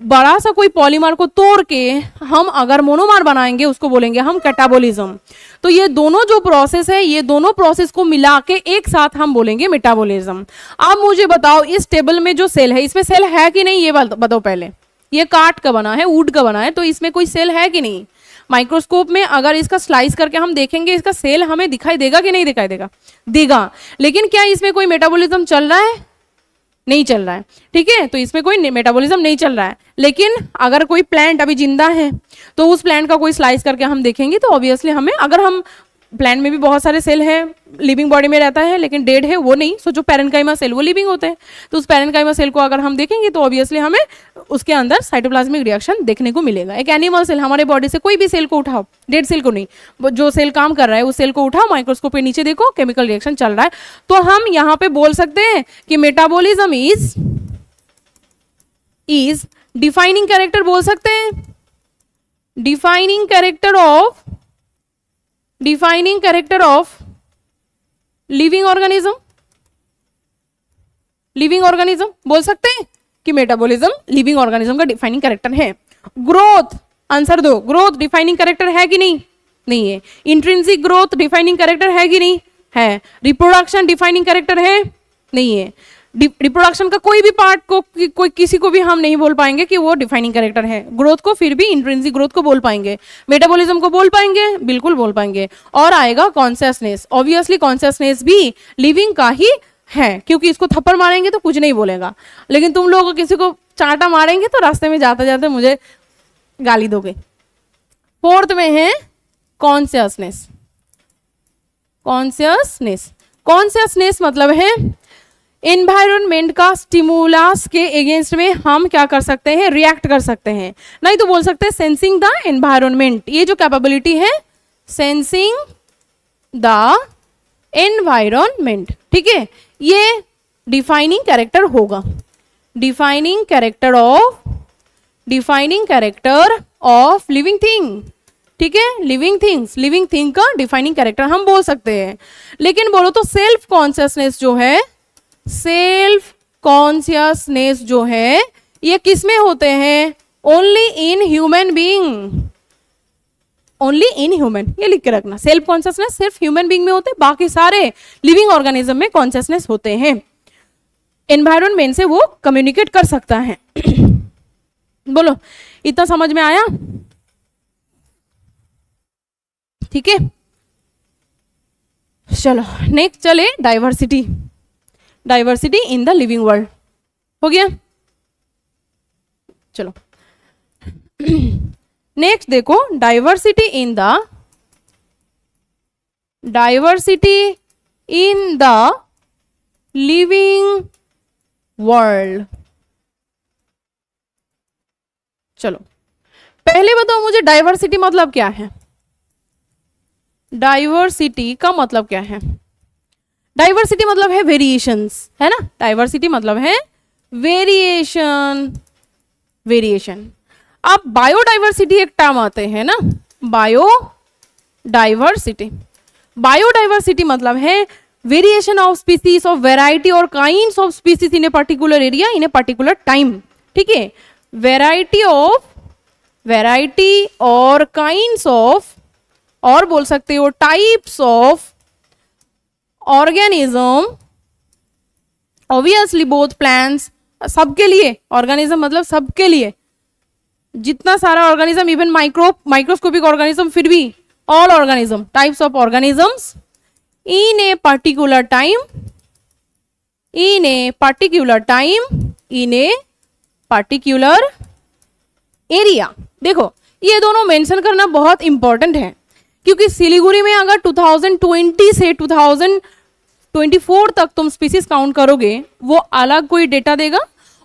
बड़ा सा कोई पॉलीमर को तोड़ के हम अगर मोनोमर बनाएंगे, उसको बोलेंगे हम कैटाबॉलिज्म। तो ये दोनों जो प्रोसेस है, ये दोनों प्रोसेस को मिला के एक साथ हम बोलेंगे मेटाबॉलिज्म। अब मुझे बताओ, इस टेबल में जो सेल है, इसमें सेल है कि नहीं, ये बताओ पहले। ये काठ का बना है, वुड का बना है, तो इसमें कोई सेल है कि नहीं? माइक्रोस्कोप में अगर इसका स्लाइस करके हम देखेंगे, इसका सेल हमें दिखाई देगा कि नहीं दिखाई देगा? देगा। लेकिन क्या इसमें कोई मेटाबॉलिज्म चल रहा है? नहीं चल रहा है, ठीक है। तो इसमें कोई मेटाबॉलिज्म नहीं चल रहा है। लेकिन अगर कोई प्लांट अभी जिंदा है, तो उस प्लांट का कोई स्लाइस करके हम देखेंगे, तो ऑब्वियसली हमें, अगर हम प्लांट में भी बहुत सारे सेल हैं, लिविंग बॉडी में रहता है, लेकिन डेड है वो नहीं। सो जो पैरेन्काइमा सेल वो लिविंग होते हैं। तो उस पैरेन्काइमा सेल को अगर हम देखेंगे तो ऑब्वियसली हमें उसके अंदर साइटोप्लाज्मिक रिएक्शन देखने को मिलेगा। एक एनिमल सेल, हमारे बॉडी से कोई भी सेल को उठाओ, डेड सेल को नहीं, जो सेल काम कर रहा है उस सेल को उठाओ, माइक्रोस्कोप पे नीचे देखो, केमिकल रिएक्शन चल रहा है। तो हम यहाँ पे बोल सकते हैं कि मेटाबॉलिज्म इज डिफाइनिंग कैरेक्टर, बोल सकते हैं defining character of living organism बोल सकते हैं कि मेटाबॉलिज्म लिविंग ऑर्गेनिज्म का डिफाइनिंग कैरेक्टर है। ग्रोथ, आंसर दो, ग्रोथ डिफाइनिंग कैरेक्टर है कि नहीं? नहीं है। इंट्रिंसिक ग्रोथ डिफाइनिंग कैरेक्टर है कि नहीं? है। रिप्रोडक्शन डिफाइनिंग कैरेक्टर है? नहीं है। रिप्रोडक्शन का कोई भी पार्ट को कोई किसी को भी हम नहीं बोल पाएंगे कि वो डिफाइनिंग कैरेक्टर है। ग्रोथ को फिर भी इंट्रिंसिक ग्रोथ को बोल पाएंगे, मेटाबॉलिज्म को बोल पाएंगे, बिल्कुल बोल पाएंगे। और आएगा कॉन्शियसनेस, ऑब्वियसली कॉन्शियसनेस भी लिविंग का ही है, क्योंकि इसको थप्पड़ मारेंगे तो कुछ नहीं बोलेगा, लेकिन तुम लोग किसी को चांटा मारेंगे तो रास्ते में जाते जाते मुझे गाली दोगे। फोर्थ में है कॉन्शियसनेस। कॉन्शियसनेस मतलब है एनवायरनमेंट का स्टिमुलस के अगेंस्ट में हम क्या कर सकते हैं? रिएक्ट कर सकते हैं। नहीं तो बोल सकते हैं सेंसिंग द एनवायरनमेंट। ये जो कैपेबिलिटी है सेंसिंग द एनवायरनमेंट, ठीक है, ये डिफाइनिंग कैरेक्टर होगा। Defining character of living thing, ठीक है, लिविंग थिंग का डिफाइनिंग कैरेक्टर हम बोल सकते हैं। लेकिन बोलो तो सेल्फ कॉन्शियसनेस जो है ये किस में होते हैं? ओनली इन ह्यूमन बीइंग, ये लिख के रखना। सेल्फ कॉन्शियसनेस सिर्फ ह्यूमन बीइंग में होते हैं, बाकी सारे लिविंग ऑर्गेनिज्म में कॉन्शियसनेस होते हैं। एनवायरनमेंट से वो कम्युनिकेट कर सकता है। बोलो, इतना समझ में आया? ठीक है, चलो नेक्स्ट चले diversity in the living world. हो गया? चलो नेक्स्ट देखो, diversity in the living world. चलो पहले बताओ मुझे डाइवर्सिटी मतलब क्या है? डाइवर्सिटी का मतलब क्या है? डाइवर्सिटी मतलब है वेरिएशंस, है ना? डाइवर्सिटी मतलब है वेरिएशन। अब बायोडाइवर्सिटी एक टर्म आते हैं ना, बायोडाइवर्सिटी मतलब है variation of species of variety और kinds of species in a particular area in a particular time, ठीक है। वैरायटी और काइंड्स ऑफ, और बोल सकते हो types of organism, obviously both plants, सबके लिए ऑर्गेनिज्म मतलब सबके लिए, जितना सारा ऑर्गेनिज्म, इवन माइक्रोस्कोपिक ऑर्गेनिज्म, फिर भी all organism, types of organisms in a particular time, in a particular area. देखो ये दोनों मेंशन करना बहुत इंपॉर्टेंट है, क्योंकि सिलीगुड़ी में अगर 2020 से 2024 तक तुम स्पीसीज काउंट करोगे वो अलग कोई डेटा देगा,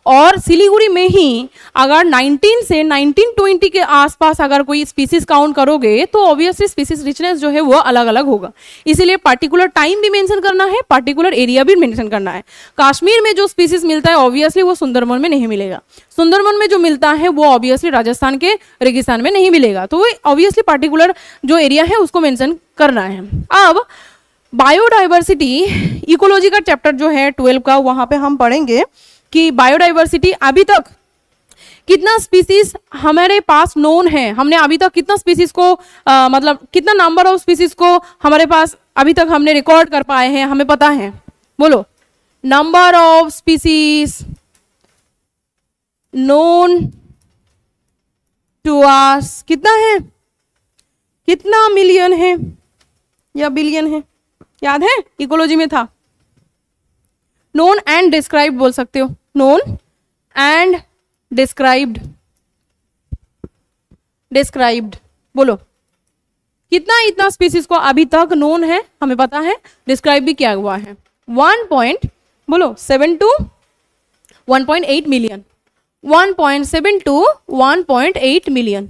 और सिलीगुड़ी में ही अगर 19 से 1920 के आसपास अगर कोई स्पीसीज काउंट करोगे तो ऑब्वियसली स्पीसीज रिचनेस जो है वो अलग अलग होगा। इसीलिए पार्टिकुलर टाइम भी मेंशन करना है, पार्टिकुलर एरिया भी मेंशन करना है। कश्मीर में जो स्पीसीज मिलता है ऑब्वियसली वो सुंदरबन में नहीं मिलेगा, सुंदरबन में जो मिलता है वो ऑब्वियसली राजस्थान के रेगिस्तान में नहीं मिलेगा, तो वो ऑब्वियसली पार्टिकुलर जो एरिया है उसको मेंशन करना है। अब बायोडाइवर्सिटी इकोलॉजी का चैप्टर जो है 12 का, वहां पे हम पढ़ेंगे कि बायोडाइवर्सिटी अभी तक कितना स्पीसीज हमारे पास नोन है, हमने अभी तक कितना स्पीसीज को मतलब कितना नंबर ऑफ स्पीसीज को हमारे पास अभी तक हमने रिकॉर्ड कर पाए हैं, हमें पता है। बोलो, number of species known to us कितना है, कितना मिलियन है या बिलियन है, याद है? इकोलॉजी में था। नोन एंड डिस्क्राइब्ड बोल सकते हो, नोन एंड डिस्क्राइब्ड बोलो, कितना इतना स्पीसीज को अभी तक नोन है, हमें पता है, डिस्क्राइब भी किया हुआ है। 1.7 to 1.8 मिलियन, 1.7 to 1.8 मिलियन,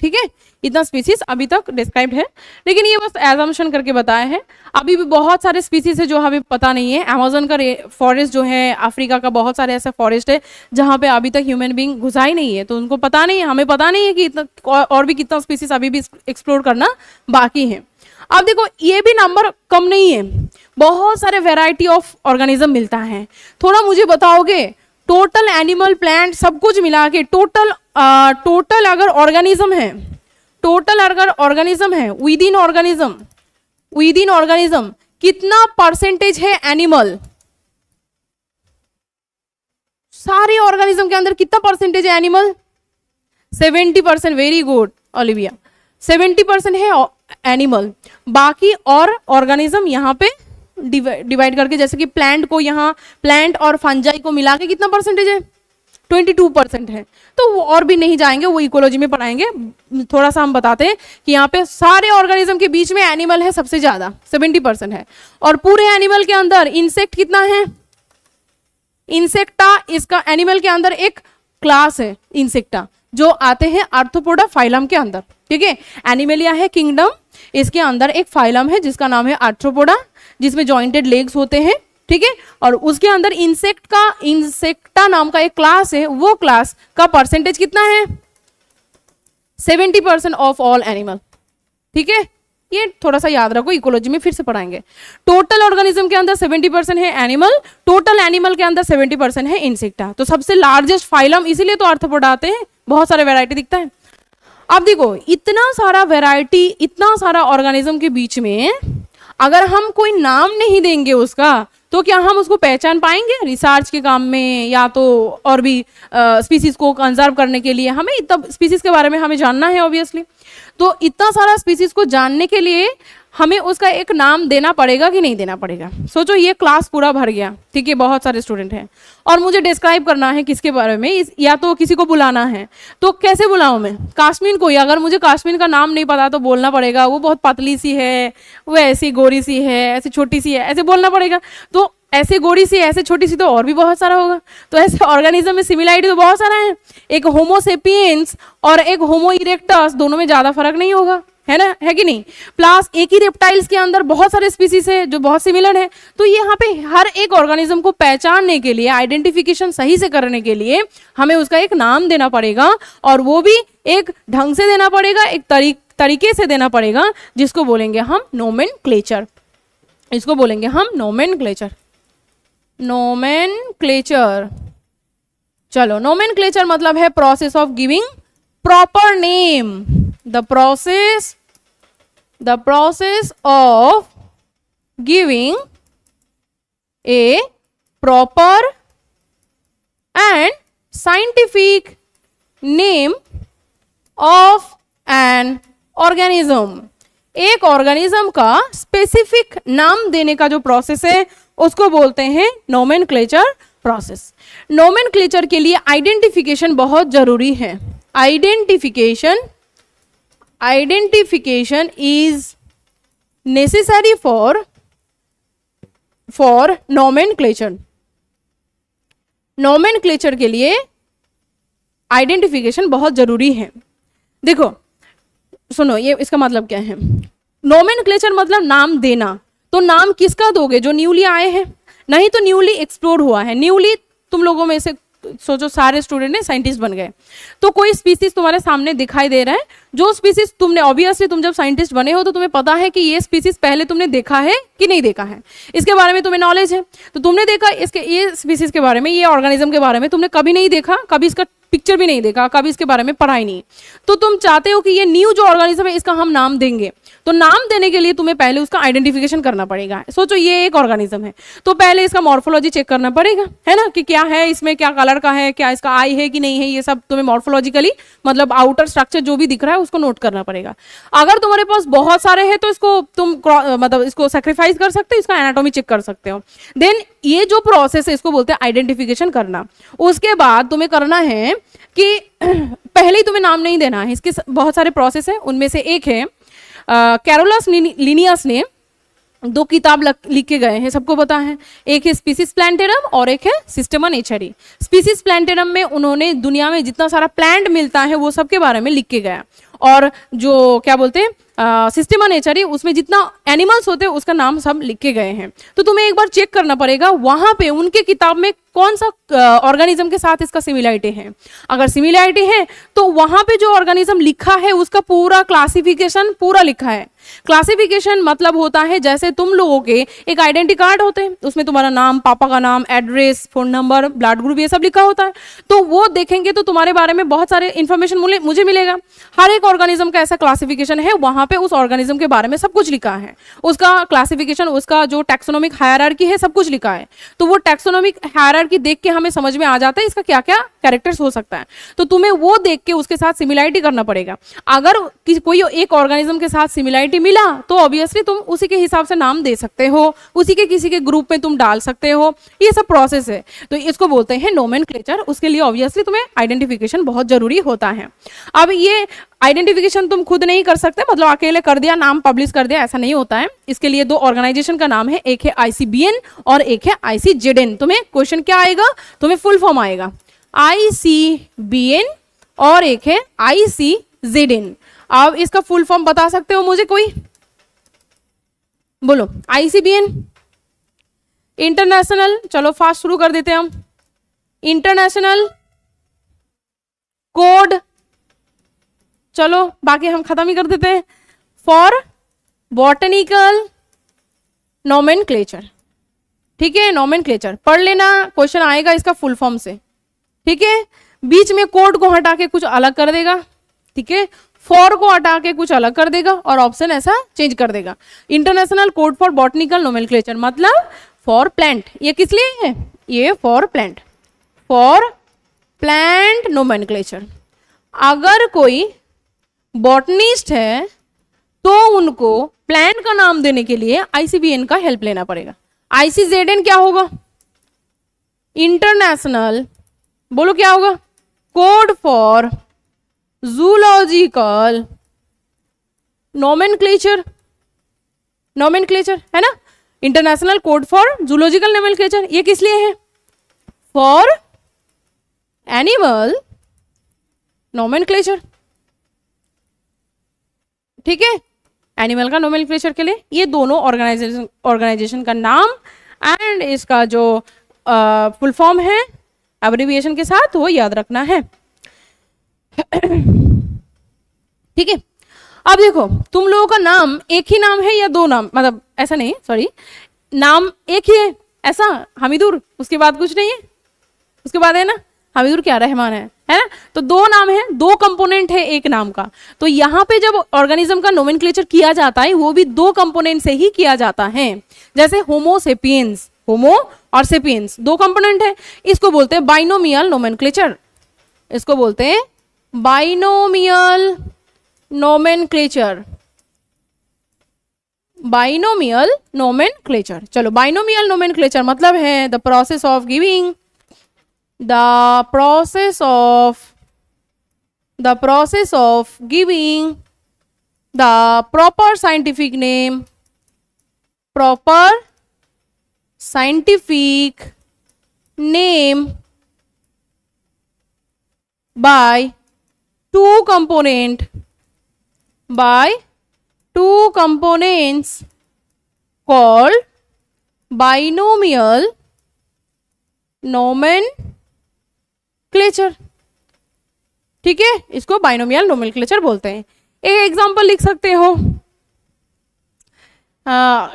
ठीक है, इतना स्पीसीज अभी तक डिस्क्राइब्ड है। लेकिन ये बस एजम्पशन करके बताया है, अभी भी बहुत सारे स्पीसीज है जो हमें पता नहीं है। अमेज़न का फॉरेस्ट जो है, अफ्रीका का बहुत सारे ऐसे फॉरेस्ट है जहाँ पे अभी तक ह्यूमन बीइंग घुसा ही नहीं है, तो उनको पता नहीं है, हमें पता नहीं है कि इतना और भी कितना स्पीसीज अभी भी एक्सप्लोर करना बाकी है। अब देखो ये भी नंबर कम नहीं है, बहुत सारे वेराइटी ऑफ ऑर्गेनिज्म मिलता है। थोड़ा मुझे बताओगे टोटल एनिमल प्लांट सब कुछ मिला के टोटल अगर ऑर्गेनिज्म है, टोटल अगर ऑर्गेनिज्म है विद इन ऑर्गेनिज्म कितना परसेंटेज है एनिमल? सारे ऑर्गेनिज्म के अंदर कितना परसेंटेज है एनिमल? 70%। वेरी गुड ओलिविया, 70% है एनिमल, बाकी और ऑर्गेनिज्म यहाँ पे डिवाइड करके, जैसे कि प्लांट को यहाँ प्लांट और फंजाई को मिला के कितना परसेंटेज है? 22% है। तो वो और भी नहीं जाएंगे, वो इकोलॉजी में पढ़ाएंगे। थोड़ा सा हम बताते हैं कि यहाँ पे सारे ऑर्गेनिज्म के बीच में एनिमल है सबसे ज्यादा, 70% है। और पूरे एनिमल के अंदर इंसेक्ट कितना है? इंसेक्टा इसका एनिमल के अंदर एक क्लास है इंसेक्टा, जो आते हैं आर्थ्रोपोडा फाइलम के अंदर, ठीक है। एनिमलिया है किंगडम, इसके अंदर एक फाइलम है जिसका नाम है आर्थ्रोपोडा, जिसमें जॉइंटेड लेग्स होते हैं, ठीक है। और उसके अंदर इंसेक्टा नाम का एक क्लास है, वो क्लास का परसेंटेज कितना है? 70% ऑफ ऑल एनिमल, ठीक है। ये थोड़ा सा याद रखो, इकोलॉजी में फिर से पढ़ाएंगे। टोटल ऑर्गेनिज्म के अंदर 70% है एनिमल, टोटल एनिमल के अंदर 70% है इंसेक्टा। तो सबसे लार्जेस्ट फाइलम, इसीलिए तो आर्थ्रोपोडा आते हैं, बहुत सारे वैरायटी दिखता है। अब देखो इतना सारा वैरायटी, इतना सारा ऑर्गेनिज्म के बीच में अगर हम कोई नाम नहीं देंगे उसका, तो क्या हम उसको पहचान पाएंगे रिसर्च के काम में, या तो और भी स्पीसीज को कंजर्व करने के लिए? हमें इतना स्पीसीज के बारे में हमें जानना है ऑब्वियसली। तो इतना सारा स्पीसीज को जानने के लिए हमें उसका एक नाम देना पड़ेगा कि नहीं देना पड़ेगा? सोचो ये क्लास पूरा भर गया, ठीक है, बहुत सारे स्टूडेंट हैं, और मुझे डिस्क्राइब करना है किसके बारे में, या तो किसी को बुलाना है, तो कैसे बुलाऊं मैं? कास्मीन को ही। अगर मुझे कास्मीन का नाम नहीं पता तो बोलना पड़ेगा वो बहुत पतली सी है, वो ऐसी गोरी सी है, ऐसी छोटी सी है, ऐसे बोलना पड़ेगा। तो ऐसे गोरी सी, ऐसे छोटी सी, तो और भी बहुत सारा होगा। तो ऐसे ऑर्गेनिज्म में सिमिलैरिटी तो बहुत सारा है। एक होमो सेपियंस और एक होमो इरेक्टस, दोनों में ज्यादा फर्क नहीं होगा, है ना, है कि नहीं? प्लस एक ही रेप्टाइल्स के अंदर बहुत सारे स्पीसीज है जो बहुत सिमिलर है। तो यहाँ पे हर एक ऑर्गेनिज्म को पहचानने के लिए, आइडेंटिफिकेशन सही से करने के लिए हमें उसका एक नाम देना पड़ेगा, और वो भी एक ढंग से देना पड़ेगा, एक तरीके से देना पड़ेगा, जिसको बोलेंगे हम नोमेनक्लेचर। इसको बोलेंगे हम नोमेनक्लेचर। नोमेनक्लेचर, चलो, नोमेनक्लेचर मतलब है process of giving proper name, the process of giving a proper and scientific name of an organism। एक ऑर्गेनिज्म का स्पेसिफिक नाम देने का जो प्रोसेस है उसको बोलते हैं नोमेनक्लेचर प्रोसेस। नोमेनक्लेचर के लिए आइडेंटिफिकेशन बहुत जरूरी है। Identification is necessary for nomenclature। nomenclature के लिए आइडेंटिफिकेशन बहुत जरूरी है। देखो सुनो, ये इसका मतलब क्या है? nomenclature मतलब नाम देना। तो नाम किसका दोगे? जो न्यूली आए हैं, नहीं तो न्यूली एक्सप्लोर हुआ है। न्यूली तुम लोगों में से सोचो सारे स्टूडेंट ने साइंटिस्ट बन गए, तो कोई स्पीसीज तुम्हारे सामने दिखाई दे रहा है, जो स्पीसीज तुमने, ऑब्वियसली तुम जब साइंटिस्ट बने हो तो तुम्हें पता है कि ये स्पीसीज पहले तुमने देखा है कि नहीं देखा है, इसके बारे में तुम्हें नॉलेज है। तो तुमने देखा इसके, ये स्पीसीज के बारे में, ये ऑर्गेनिज्म के बारे में तुमने कभी नहीं देखा, कभी इसका पिक्चर भी नहीं देखा, कभी इसके बारे में पढ़ा ही नहीं। तो तुम चाहते हो कि ये न्यू जो ऑर्गेनिज्म है इसका हम नाम देंगे, तो नाम देने के लिए तुम्हें पहले उसका आइडेंटिफिकेशन करना पड़ेगा। सोचो ये एक ऑर्गेनिज्म है, तो पहले इसका मॉर्फोलॉजी चेक करना पड़ेगा, है ना, कि क्या है इसमें, क्या कलर का है, क्या इसका आई है कि नहीं है, ये सब तुम्हें मॉर्फोलॉजिकली मतलब आउटर स्ट्रक्चर जो भी दिख रहा है उसको नोट करना पड़ेगा। अगर तुम्हारे पास बहुत सारे हैं तो इसको तुम मतलब इसको सेक्रीफाइस कर सकते हो, इसका एनाटॉमी चेक कर सकते हो। देन ये जो प्रोसेस है इसको बोलते हैं आइडेंटिफिकेशन करना। उसके बाद तुम्हें करना है कि पहले ही तुम्हें नाम नहीं देना है, इसके बहुत सारे प्रोसेस है। उनमें से एक है कैरोलस लिनियस ने 2 किताब लिख के गए हैं, सबको पता है। एक है स्पीसीज प्लांटेरम और एक है सिस्टेमा नेचरी। स्पीसीज प्लांटेरम में उन्होंने दुनिया में जितना सारा प्लांट मिलता है वो सब के बारे में लिख के गया, और जो क्या बोलते हैं सिस्टेमा नेचरी उसमें जितना एनिमल्स होते हैं उसका नाम सब लिख के गए हैं। तो तुम्हें एक बार चेक करना पड़ेगा वहां पे उनके किताब में कौन सा ऑर्गेनिज्म के साथ इसका सिमिलरिटी है। अगर सिमिलरिटी है तो वहां पे जो ऑर्गेनिज्म लिखा है उसका पूरा क्लासिफिकेशन पूरा लिखा है। क्लासिफिकेशन मतलब होता है जैसे तुम लोगों के एक आइडेंटिटी कार्ड होते हैं, उसमें तुम्हारा नाम, पापा का नाम, address, phone number, blood group, ये सब लिखा होता है। तो वो देखेंगे तो तुम्हारे बारे में बहुत सारे इंफॉर्मेशन मुझे मिलेगा। हर एक ऑर्गेनिज्म का ऐसा क्लासिफिकेशन है, वहां पे उस ऑर्गेनिज्म के बारे में सब कुछ लिखा है, उसका क्लासिफिकेशन, उसका जो टैक्सोनॉमिक हायरार्की है सब कुछ लिखा है। तो वो टैक्सोनॉमिक हायरार्की देख के हमें समझ में आ जाता है इसका क्या क्या कैरेक्टर्स हो सकता है। तो तुम्हें वो देख के उसके साथ सिमिलरिटी करना पड़ेगा। अगर कोई एक ऑर्गेनिज्म के साथ सिमिलरिटी मिला तो ऑब्वियसली तुम उसी के हिसाब से नाम दे सकते हो, उसी के किसी के ग्रुप में तुम डाल सकते हो। ये सब प्रोसेस है, तो इसको बोलते हैं नोमेनक्लेचर। उसके लिए ऑब्वियसली तुम्हें आइडेंटिफिकेशन बहुत जरूरी होता है। अब ये आइडेंटिफिकेशन तुम खुद नहीं कर सकते, मतलब अकेले कर दिया, नाम पब्लिश कर दिया, ऐसा नहीं होता है। इसके लिए 2 ऑर्गेनाइजेशन का नाम है, एक है ICBN और एक है ICZN। तुम्हें क्वेश्चन क्या आएगा, तुम्हें फुल फॉर्म आएगा ICBN और एक है ICZN। अब इसका फुल फॉर्म बता सकते हो मुझे कोई, बोलो। ICBN इंटरनेशनल, चलो फास्ट शुरू कर देते हैं हम। इंटरनेशनल कोड, चलो बाकी हम खत्म ही कर देते हैं। फॉर बॉटनिकल नोमेनक्लेचर, ठीक है, नोमेनक्लेचर पढ़ लेना, क्वेश्चन आएगा इसका फुल फॉर्म से, ठीक है। बीच में कोड को हटा के कुछ अलग कर देगा, ठीक है, फॉर को हटा के कुछ अलग कर देगा और ऑप्शन ऐसा चेंज कर देगा। International code for botanical nomenclature मतलब फॉर प्लांट, ये किस लिए है, ये for plant, for plant nomenclature. अगर कोई बॉटनिस्ट है तो उनको प्लांट का नाम देने के लिए ICBN का हेल्प लेना पड़ेगा। ICZN क्या होगा, इंटरनेशनल, बोलो क्या होगा, code for zoological nomenclature, nomenclature है ना, international code for zoological nomenclature. ये किस लिए है, फॉर एनिमल नोमेनक्लेचर, ठीक है, एनिमल का नोमेनक्लेचर के लिए ये दोनों ऑर्गेनाइजेशन का नाम एंड इसका जो फुल फॉर्म है एब्रिविएशन के साथ वो याद रखना है, ठीक है। अब देखो तुम लोगों का नाम एक ही नाम है या 2 नाम, मतलब ऐसा नहीं, सॉरी, नाम एक ही है ऐसा, हमीदुर, उसके बाद कुछ नहीं है, उसके बाद है ना हमीदुर क्या, रहमान है ना। तो 2 नाम है, 2 कंपोनेंट है एक नाम का। तो यहाँ पे जब ऑर्गेनिज्म का नोमेनक्लेचर किया जाता है वो भी 2 कंपोनेंट से ही किया जाता है। जैसे होमो सेपियंस, होमो और सेपियंस 2 कंपोनेंट है, इसको बोलते हैं बाइनोमियल नोमेनक्लेचर, इसको बोलते हैं बाइनोमियल नोमेनक्लेचर, बाइनोमियल नोमेनक्लेचर। चलो, बाइनोमियल नोमेनक्लेचर मतलब है the process of giving, the process of giving the proper scientific name, proper scientific name by 2 components called binomial nomenclature, ठीक है, इसको बाइनोमियल नोमेनक्लेचर बोलते हैं। एक एग्जांपल लिख सकते हो,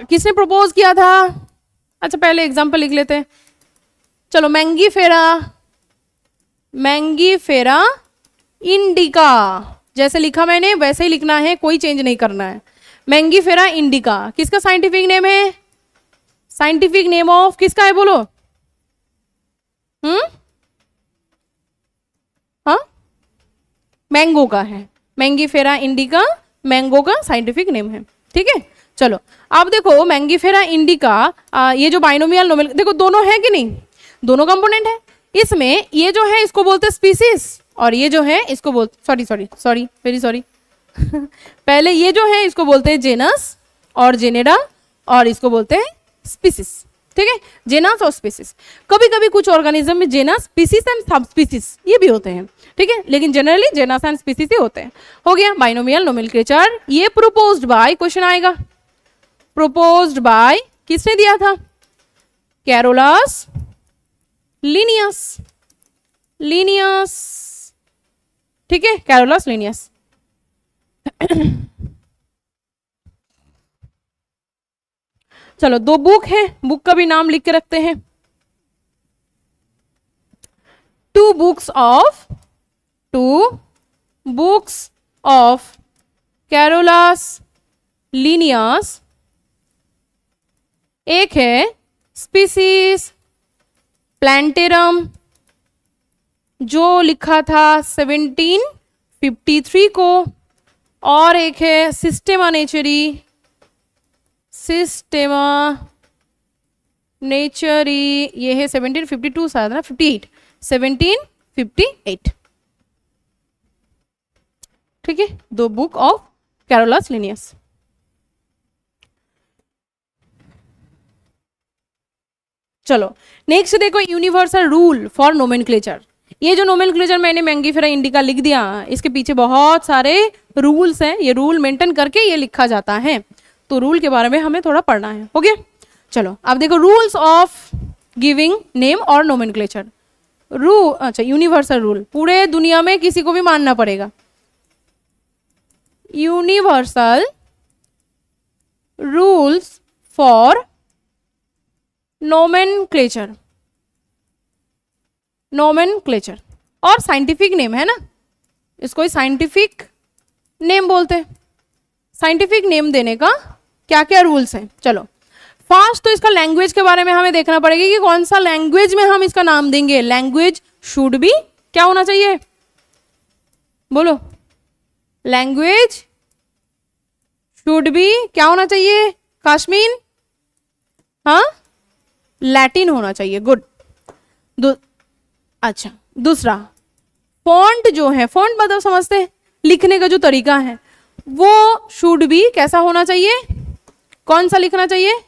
किसने प्रपोज किया था, अच्छा पहले एग्जांपल लिख लेते हैं, चलो, मैंगीफेरा इंडिका, जैसे लिखा मैंने वैसे ही लिखना है, कोई चेंज नहीं करना है। मैंगीफेरा इंडिका किसका साइंटिफिक नेम है? साइंटिफिक नेम ऑफ किसका है बोलो? हाँ, मैंगो का है। मैंगीफेरा इंडिका मैंगो का साइंटिफिक नेम है। ठीक है, चलो अब देखो मैंगीफेरा इंडिका ये जो बाइनोमियल नोमेल, देखो दोनों है कि नहीं, दोनों कंपोनेंट है। इसमें ये जो है इसको बोलते हैं स्पीसीज, और ये जो है इसको बोलते, सॉरी वेरी सॉरी पहले ये जो है इसको बोलते हैं जेनस और जेनेडा, और इसको बोलते हैं स्पीसीज। ठीक है, जेनस और स्पीसीज। कभी कभी कुछ ऑर्गेनिज्म में genus, species and sub species ये भी होते हैं। ठीक है, लेकिन जनरली जेनस एंड स्पीसीज ही होते हैं। हो गया बाइनोमियल नोमेनक्लेचर। ये प्रोपोज्ड बाय, क्वेश्चन आएगा, प्रोपोज्ड बाय किसने दिया था? Carolus Linnaeus. ठीक है, कैरोलस लिनियस। चलो दो बुक है, बुक का भी नाम लिख के रखते हैं। Two books of Carolus Linnaeus. एक है स्पीसीज प्लांटेरम जो लिखा था 1753 को, और एक है सिस्टेमा नेचरी ये है 1752 शायद ना, 1758। ठीक है, दो बुक ऑफ कैरोलस लिनियस। चलो नेक्स्ट देखो, यूनिवर्सल रूल फॉर नोमेनक्लेचर। ये जो नोमेनक्लेचर मैंने मैंगीफेरा इंडिका लिख दिया, इसके पीछे बहुत सारे रूल्स हैं। ये रूल मेंटेन करके ये लिखा जाता है, तो रूल के बारे में हमें थोड़ा पढ़ना है। हो गया, चलो अब देखो रूल्स ऑफ गिविंग नेम और नोमेनक्लेचर। अच्छा, यूनिवर्सल रूल पूरे दुनिया में किसी को भी मानना पड़ेगा। यूनिवर्सल रूल्स फॉर नोमेनक्लेचर और साइंटिफिक नेम है ना, इसको साइंटिफिक नेम बोलते हैं। साइंटिफिक नेम देने का क्या क्या रूल्स हैं? चलो फर्स्ट तो इसका लैंग्वेज के बारे में हमें देखना पड़ेगा कि कौन सा लैंग्वेज में हम इसका नाम देंगे। लैंग्वेज शुड बी क्या होना चाहिए, बोलो? लैंग्वेज शुड बी क्या होना चाहिए काश्मीर? हाँ, लैटिन होना चाहिए। गुड। अच्छा, दूसरा फॉन्ट जो है, फॉन्ट मतलब समझते हैं, लिखने का जो तरीका है वो शुड बी कैसा होना चाहिए? कौन सा लिखना चाहिए?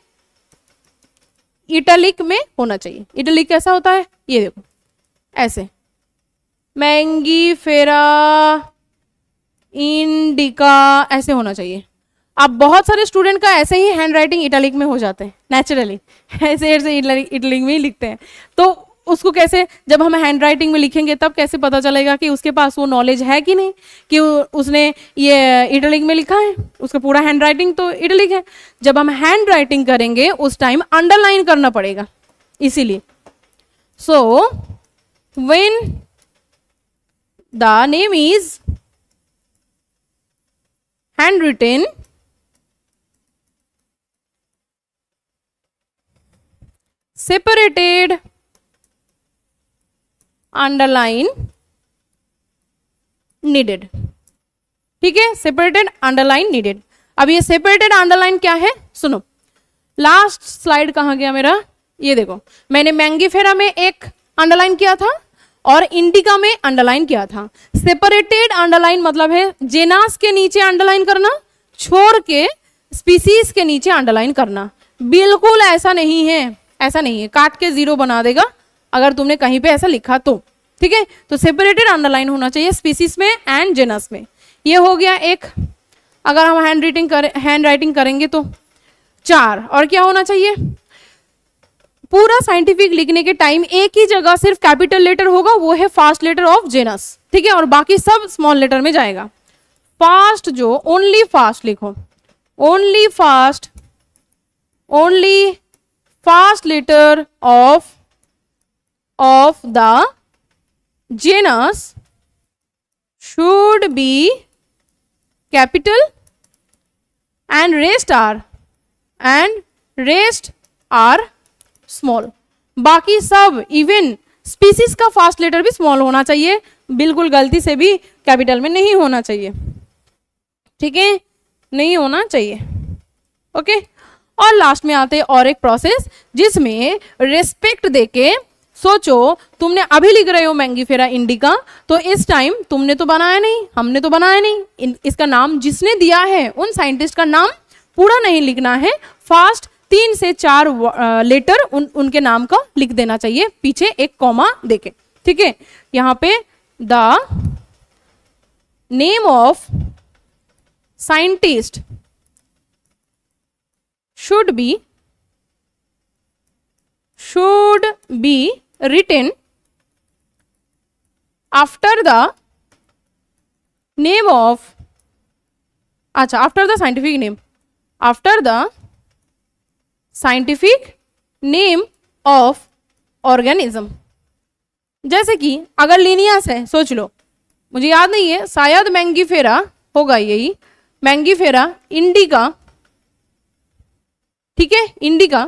इटलिक में होना चाहिए। इटलिक कैसा होता है? ये देखो ऐसे, मैंगीफेरा इंडिका ऐसे होना चाहिए। अब बहुत सारे स्टूडेंट का ऐसे ही हैंड राइटिंग इटलिक में हो जाते हैं नेचुरली, ऐसे इटलिक में ही लिखते हैं। तो उसको कैसे, जब हम हैंड राइटिंग में लिखेंगे तब कैसे पता चलेगा कि उसके पास वो नॉलेज है कि नहीं, कि उसने ये इटलिक में लिखा है, उसका पूरा हैंड राइटिंग तो इटलिक है। जब हम हैंड राइटिंग करेंगे उस टाइम अंडरलाइन करना पड़ेगा, इसीलिए। So when the name is hand retain, separated underline needed. ठीक है, सेपरेटेड अंडरलाइन नीडेड। अब ये सेपरेटेड अंडरलाइन क्या है सुनो, लास्ट स्लाइड कहाँ गया मेरा? ये देखो, मैंने मैंगीफेरा में एक अंडरलाइन किया था और इंडिका में अंडरलाइन किया था। सेपरेटेड अंडरलाइन मतलब है जेनास के नीचे अंडरलाइन करना, छोड़ के स्पीसीज के नीचे अंडरलाइन करना। बिल्कुल ऐसा नहीं है, ऐसा नहीं है, काट के जीरो बना देगा अगर तुमने कहीं पे ऐसा लिखा तो। ठीक है, तो सेपरेटेड अंडरलाइन होना चाहिए स्पीसीज में एंड जेनस में। ये हो गया एक। अगर हम हैंड राइटिंग करेंगे तो 4। और क्या होना चाहिए? पूरा साइंटिफिक लिखने के टाइम एक ही जगह सिर्फ कैपिटल लेटर होगा, वो है फास्ट लेटर ऑफ जेनस। ठीक है, और बाकी सब स्मॉल लेटर में जाएगा। फास्ट जो ओनली फास्ट लिखो, only first letter of the genus should be capital and rest are small. बाकी सब इवन स्पीसीज का फर्स्ट लेटर भी स्मॉल होना चाहिए, बिल्कुल गलती से भी कैपिटल में नहीं होना चाहिए, ठीक है, नहीं होना चाहिए। ओके, और लास्ट में आते हैं और एक प्रोसेस जिसमें रेस्पेक्ट देके, सोचो तुमने अभी लिख रहे हो मैंगीफेरा इंडिका, तो इस टाइम तुमने तो बनाया नहीं, हमने तो बनाया नहीं, इसका नाम जिसने दिया है उन साइंटिस्ट का नाम पूरा नहीं लिखना है, फर्स्ट 3 से 4 लेटर उनके नाम का लिख देना चाहिए, पीछे एक कॉमा देके, ठीक है। यहाँ पे the name of scientist should be written after the name of, अच्छा, after the scientific name, after the scientific name of organism। जैसे कि अगर लिनियस है, सोच लो, मुझे याद नहीं है, शायद मैंगीफेरा होगा, यही मैंगीफेरा इंडिका, ठीक है, इंडिका,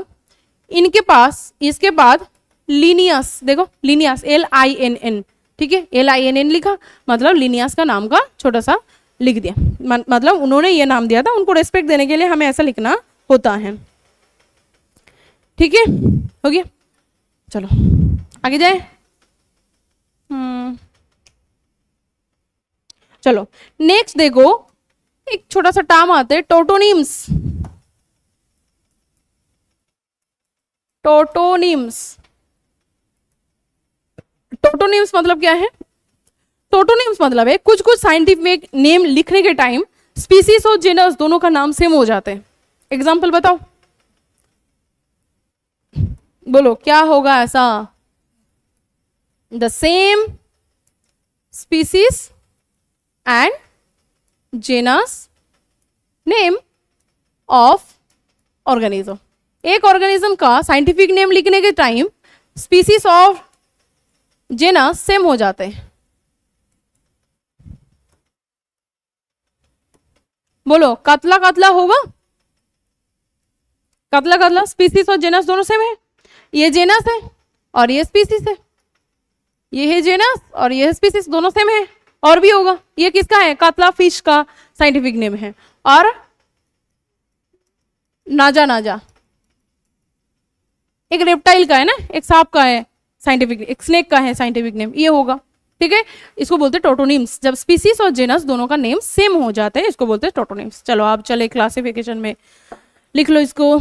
इनके पास इसके बाद लिनियस, देखो लिनियस LINN, ठीक है, LINN लिखा, मतलब लिनियस का नाम का छोटा सा लिख दिया, मतलब उन्होंने ये नाम दिया था, उनको रेस्पेक्ट देने के लिए हमें ऐसा लिखना होता है, ठीक है, हो गया। चलो आगे जाए। चलो नेक्स्ट देखो, एक छोटा सा टर्म आता है टोटोनिम्स। टोटोनिम्स, टोटोनिम्स मतलब क्या है? टोटोनिम्स मतलब है कुछ कुछ साइंटिफिक नेम लिखने के टाइम स्पीसीज और जेनस दोनों का नाम सेम हो जाते हैं। एग्जांपल बताओ, बोलो क्या होगा ऐसा? The same species and genus name of organism. एक ऑर्गेनिज्म का साइंटिफिक नेम लिखने के time species of genus same हो जाते हैं। बोलो कतला कतला होगा? कतला कतला स्पीसीज और जेनस दोनों सेम है, ये जेनस है और ये स्पीसीज है, ये है जेनस और ये स्पीसीज, दोनों सेम है। और भी होगा, ये किसका है? कतला फिश का साइंटिफिक नेम है, और नाजा नाजा एक रेप्टाइल का है ना, एक सांप का है साइंटिफिक, एक स्नेक का है साइंटिफिक नेम, ये होगा, ठीक है। इसको बोलते हैं टोटोनिम्स, जब स्पीसीज और जेनस दोनों का नेम सेम हो जाते हैं, इसको बोलते हैं टोटोनिम्स। चलो आप चले क्लासिफिकेशन में, लिख लो इसको।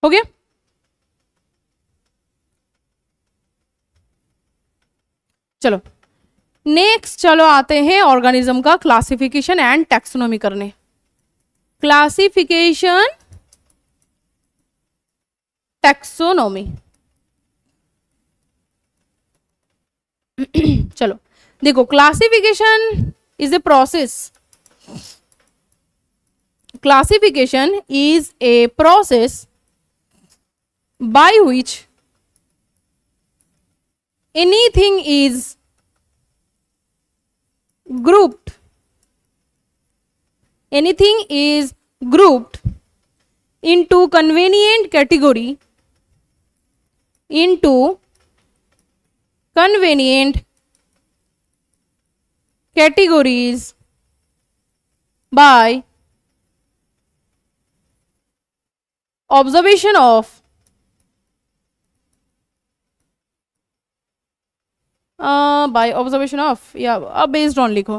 हो गया? चलो नेक्स्ट, चलो आते हैं ऑर्गेनिज्म का क्लासिफिकेशन एंड टैक्सोनॉमी करने। Classification, taxonomy. चलो देखो, classification is a process, classification is a process by which anything is grouped, anything is grouped into convenient category, into convenient categories by observation of by observation of, या based on लिखो।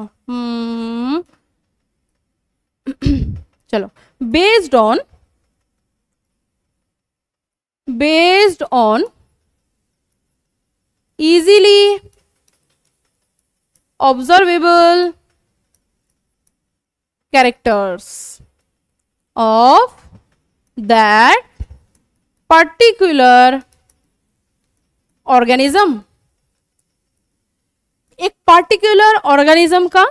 चलो based on easily observable characters of that particular organism। एक पार्टिकुलर ऑर्गेनिज्म का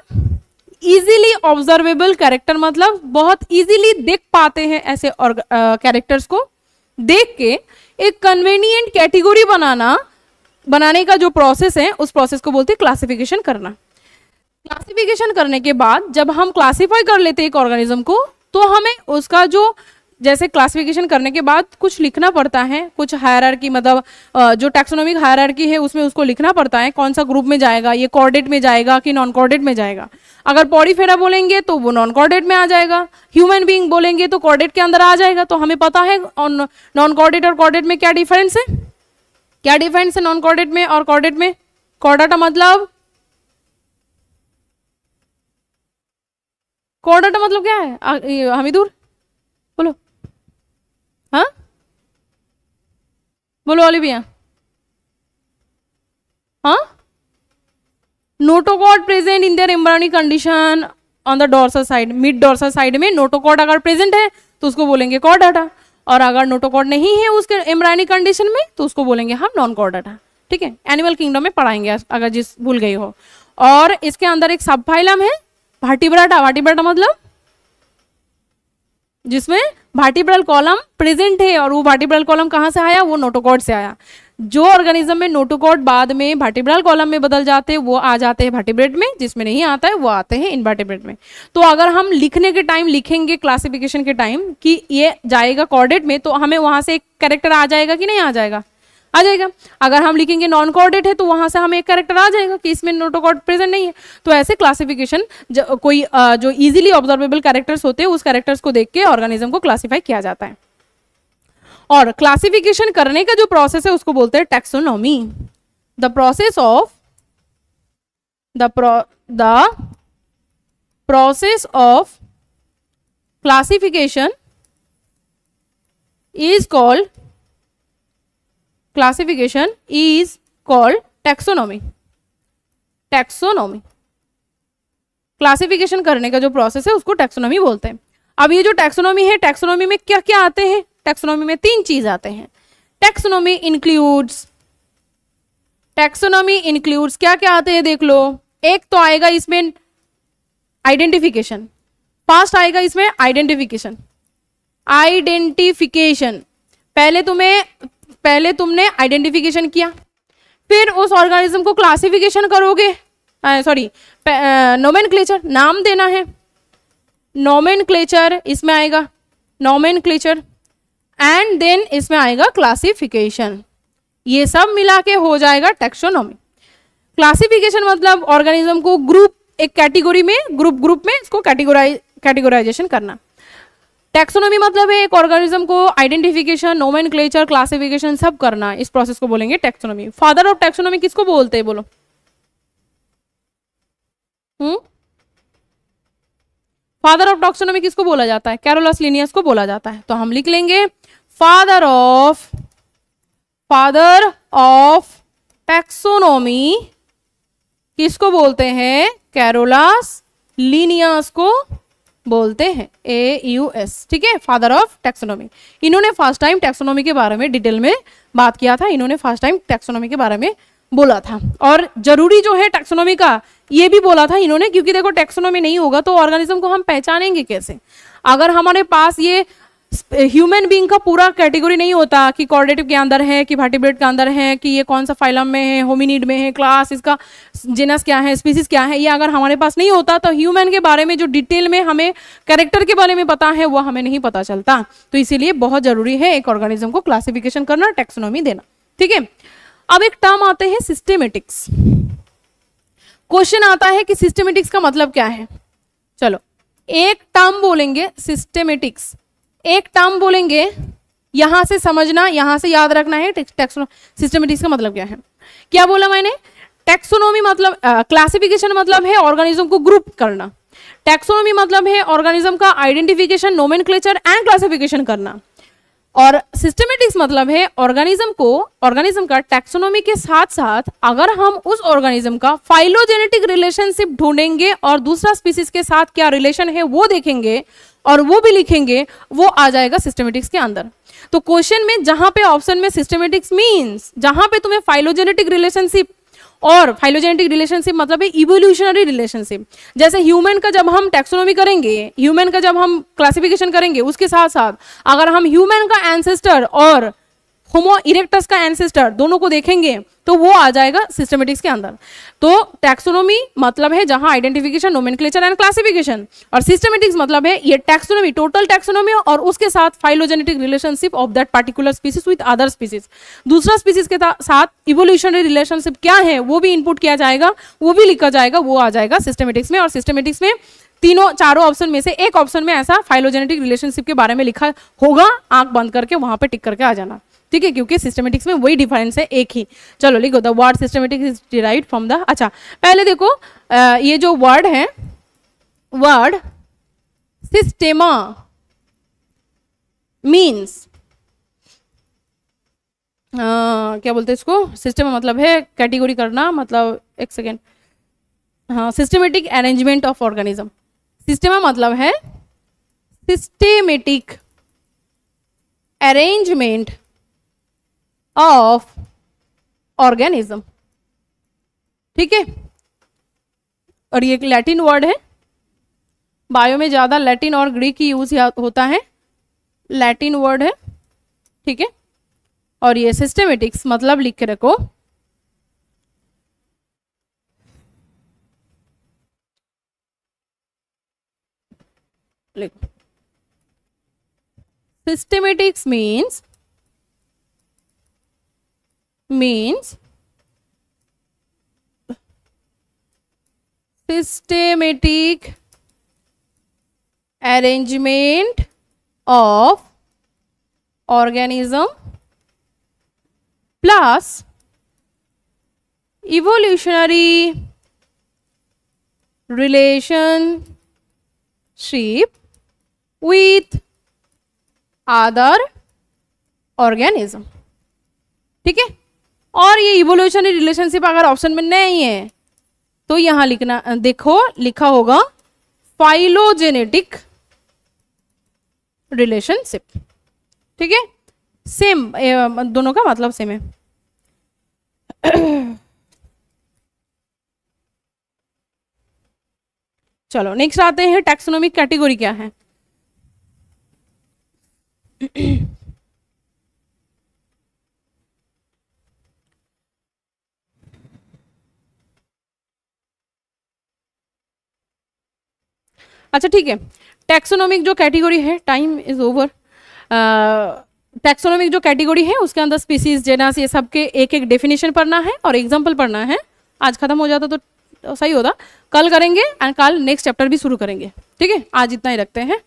इजीली ऑब्जर्वेबल कैरेक्टर मतलब बहुत इजीली देख पाते हैं ऐसे कैरेक्टर्स को देख के एक कन्वीनियंट कैटेगरी बनाने का जो प्रोसेस है उस प्रोसेस को बोलते हैं क्लासिफिकेशन करना। क्लासिफिकेशन करने के बाद जब हम क्लासिफाई कर लेते हैं एक ऑर्गेनिज्म को तो हमें उसका जो जैसे क्लासिफिकेशन करने के बाद कुछ लिखना पड़ता है, कुछ हायरार्की मतलब जो टैक्सोनॉमिक हायरार्की है उसमें उसको लिखना पड़ता है कौन सा ग्रुप में जाएगा, ये कॉर्डेट में जाएगा कि नॉन कॉर्डेट में जाएगा। अगर पॉरीफेरा बोलेंगे तो वो नॉन कॉर्डेट में आ जाएगा, ह्यूमन बीइंग बोलेंगे तो कॉर्डेट के अंदर आ जाएगा। तो हमें पता है नॉन कॉर्डेट और कॉर्डेट में क्या डिफरेंस है, क्या डिफरेंस है नॉन कॉर्डेट में और कॉर्डेट में। कॉर्डेटा मतलब क्या है हमीदुर बोलो, हाँ बोलो ओलिविया, हाँ notochord present in their embryonic condition on the dorsal side, mid dorsal side में नोटोकॉर्ड अगर प्रेजेंट है तो उसको बोलेंगे कॉर्डेटा, और अगर नोटोकॉर्ड नहीं है उसके एम्ब्रियोनिक कंडीशन में तो उसको बोलेंगे हम नॉन कॉर्डेटा। ठीक है, एनिमल किंगडम में पढ़ाएंगे अगर जिस भूल गई हो। और इसके अंदर एक सब फाइलम है वर्टिब्रेटा। वर्टिब्रेटा मतलब जिसमें वर्टिब्रल कॉलम प्रेजेंट है, और वो वर्टिब्रल कॉलम कहाँ से आया, वो नोटोकॉर्ड से आया। जो ऑर्गेनिज्म में नोटोकॉर्ड बाद में वर्टिब्रल कॉलम में बदल जाते हैं वो आ जाते हैं वर्टिब्रेट में, जिसमें नहीं आता है वो आते हैं इनवर्टिब्रेट में। तो अगर हम लिखने के टाइम लिखेंगे क्लासिफिकेशन के टाइम कि ये जाएगा कॉर्डेट में तो हमें वहां से एक कैरेक्टर आ जाएगा कि नहीं आ जाएगा, आ जाएगा। अगर हम लिखेंगे नॉन कॉर्डेट है तो वहां से हमें एक कैरेक्टर आ जाएगा कि इसमें नोटोकॉर्ड प्रेजेंट नहीं है। तो ऐसे क्लासिफिकेशन कोई जो इजीली ऑब्जर्वेबल कैरेक्टर्स होते हैं उस कैरेक्टर्स को देख के ऑर्गेनिज्म को क्लासिफाई किया जाता है। और क्लासिफिकेशन करने का जो प्रोसेस है उसको बोलते हैं taxonomy. The process of classification is called taxonomy. Classification करने का जो प्रोसेस है उसको टैक्सोनॉमी बोलते हैं। अब ये जो टैक्सोनॉमी है, टैक्सोनॉमी में क्या क्या आते हैं, टैक्सोनॉमी में 3 चीज आते हैं। टैक्सोनॉमी इंक्लूड्स क्या क्या आते हैं देख लो। एक तो आएगा इसमें आइडेंटिफिकेशन, फर्स्ट आएगा इसमें आइडेंटिफिकेशन। पहले तुमने आइडेंटिफिकेशन किया, फिर उस ऑर्गेनिज्म को क्लासिफिकेशन करोगे, नोमेनक्लेचर नाम देना है, नोमेनक्लेचर इसमें आएगा, नोमेनक्लेचर एंड देन इसमें आएगा क्लासिफिकेशन। ये सब मिला के हो जाएगा टैक्सोनॉमी। क्लासिफिकेशन मतलब ऑर्गेनिज्म को ग्रुप, एक कैटेगरी में ग्रुप में इसको कैटेगराइजेशन करना। टैक्सोनॉमी मतलब है एक ऑर्गेनिज्म को आइडेंटिफिकेशन, नोमेनक्लेचर, क्लासिफिकेशन सब करना। इस प्रोसेस को बोलेंगे टैक्सोनॉमी। फादर ऑफ टैक्सोनॉमी किसको बोलते हैं बोलो? फादर ऑफ टैक्सोनॉमी किसको बोला जाता है? कैरोलस लिनियस को बोला जाता है। तो हम लिख लेंगे फादर ऑफ टैक्सोनॉमी किसको बोलते हैं? कैरोलस लिनियस को बोलते हैं, AUS। ठीक है, फादर ऑफ टैक्सोनॉमी। इन्होंने फर्स्ट टाइम टैक्सोनॉमी के बारे में डिटेल में बात किया था, इन्होंने फर्स्ट टाइम टैक्सोनॉमी के बारे में बोला था। और जरूरी जो है टैक्सोनॉमी का ये भी बोला था इन्होंने, क्योंकि देखो टैक्सोनॉमी नहीं होगा तो ऑर्गेनिज्म को हम पहचानेंगे कैसे? अगर हमारे पास ये ह्यूमन बीइंग का पूरा कैटेगरी नहीं होता कि कॉर्डेटिव के अंदर है कि वर्टिब्रेट के अंदर है कि ये कौन सा फाइलम में है, होमिनिड में है, क्लास इसका जीनस क्या है, स्पीसीज क्या है, ये अगर हमारे पास नहीं होता तो ह्यूमन के बारे में जो डिटेल में हमें कैरेक्टर के बारे में पता है वो हमें नहीं पता चलता। तो इसीलिए बहुत जरूरी है एक ऑर्गेनिज्म को क्लासिफिकेशन करना, टैक्सोनॉमी देना। ठीक है, अब एक टर्म आते हैं सिस्टेमेटिक्स। क्वेश्चन आता है कि सिस्टेमेटिक्स का मतलब क्या है। चलो एक टर्म बोलेंगे सिस्टेमेटिक्स, एक टर्म बोलेंगे, यहां से समझना, यहां से याद रखना है सिस्टेमेटिक्स का मतलब क्या है। क्या बोला मैंने? टैक्सोनॉमी मतलब क्लासिफिकेशन मतलब है ऑर्गेनिज्म को ग्रुप करना, टैक्सोनॉमी मतलब है ऑर्गेनिज्म का आइडेंटिफिकेशन, नोमेनक्लेचर एंड क्लासिफिकेशन करना, और सिस्टेमेटिक्स मतलब है ऑर्गेनिज्म का टैक्सोनॉमी के साथ साथ अगर हम उस ऑर्गेनिज्म का फाइलोजेनेटिक रिलेशनशिप ढूंढेंगे और दूसरा स्पीसीज के साथ क्या रिलेशन है वो देखेंगे और वो भी लिखेंगे, वो आ जाएगा सिस्टेमेटिक्स के अंदर। तो क्वेश्चन में जहां पे ऑप्शन में सिस्टेमेटिक्स मींस जहां पे तुम्हें फाइलोजेनेटिक रिलेशनशिप और फाइलोजेनेटिक रिलेशनशिप मतलब है इवोल्यूशनरी रिलेशनशिप। जैसे ह्यूमन का जब हम टैक्सोनॉमी करेंगे, ह्यूमन का जब हम क्लासिफिकेशन करेंगे, उसके साथ साथ अगर हम ह्यूमन का एंसेस्टर और होमो इरेक्टस का एंसेस्टर दोनों को देखेंगे तो वो आ जाएगा सिस्टमेटिक्स के अंदर। तो टैक्सोनॉमी मतलब है जहां आइडेंटिफिकेशन, नोमेनक्लेचर एंड क्लासिफिकेशन, और सिस्टमेटिक्स मतलब है ये टैक्सोनॉमी, टोटल टैक्सोनॉमी और उसके साथ phylogenetic relationship of that particular species with other species. दूसरा स्पीसीज के साथ इवोल्यूशनरी रिलेशनशिप क्या है वो भी इनपुट किया जाएगा, वो भी लिखा जाएगा, वो आ जाएगा सिस्टमेटिक्स में। और सिस्टमेटिक्स में तीनों चारों ऑप्शन में से एक ऑप्शन में ऐसा फाइलोजेनेटिक रिलेशनशिप के बारे में लिखा होगा, आंख बंद करके वहां पे टिक करके आ जाना, ठीक है, क्योंकि सिस्टमेटिक्स में वही डिफरेंस है, एक ही। चलो लिखो, the word systematic is derived from the, अच्छा पहले देखो ये जो वर्ड है, वर्ड सिस्टेमा मीन्स क्या बोलते हैं इसको, सिस्टम मतलब है कैटेगरी करना, मतलब एक सेकेंड, हाँ, systematic arrangement of organism. Systema मतलब है सिस्टेमेटिक अरेंजमेंट ऑफ ऑर्गेनिज्म, ठीक है। और ये एक लैटिन वर्ड है, बायो में ज्यादा लैटिन और ग्रीक की यूज होता है, लैटिन वर्ड है, ठीक है। और ये सिस्टेमेटिक्स मतलब लिख के रखो, लिखो, systematics means systematic arrangement of organism plus evolutionary relationship with other organism, ठीक है। और ये इवोल्यूशनरी रिलेशनशिप अगर ऑप्शन में नहीं है तो यहां लिखना, देखो लिखा होगा फाइलोजेनेटिक रिलेशनशिप, ठीक है। सेम, दोनों का मतलब सेम है। चलो नेक्स्ट आते हैं, टैक्सोनॉमिक कैटेगरी क्या है। अच्छा ठीक है, टैक्सोनॉमिक जो कैटेगरी है, टाइम इज ओवर। टैक्सोनॉमिक जो कैटेगरी है उसके अंदर स्पीसीज, जेनस, ये सब के एक एक डेफिनेशन पढ़ना है और एग्जाम्पल पढ़ना है। आज खत्म हो जाता तो सही होता, कल करेंगे एंड कल नेक्स्ट चैप्टर भी शुरू करेंगे, ठीक है। आज इतना ही रखते हैं।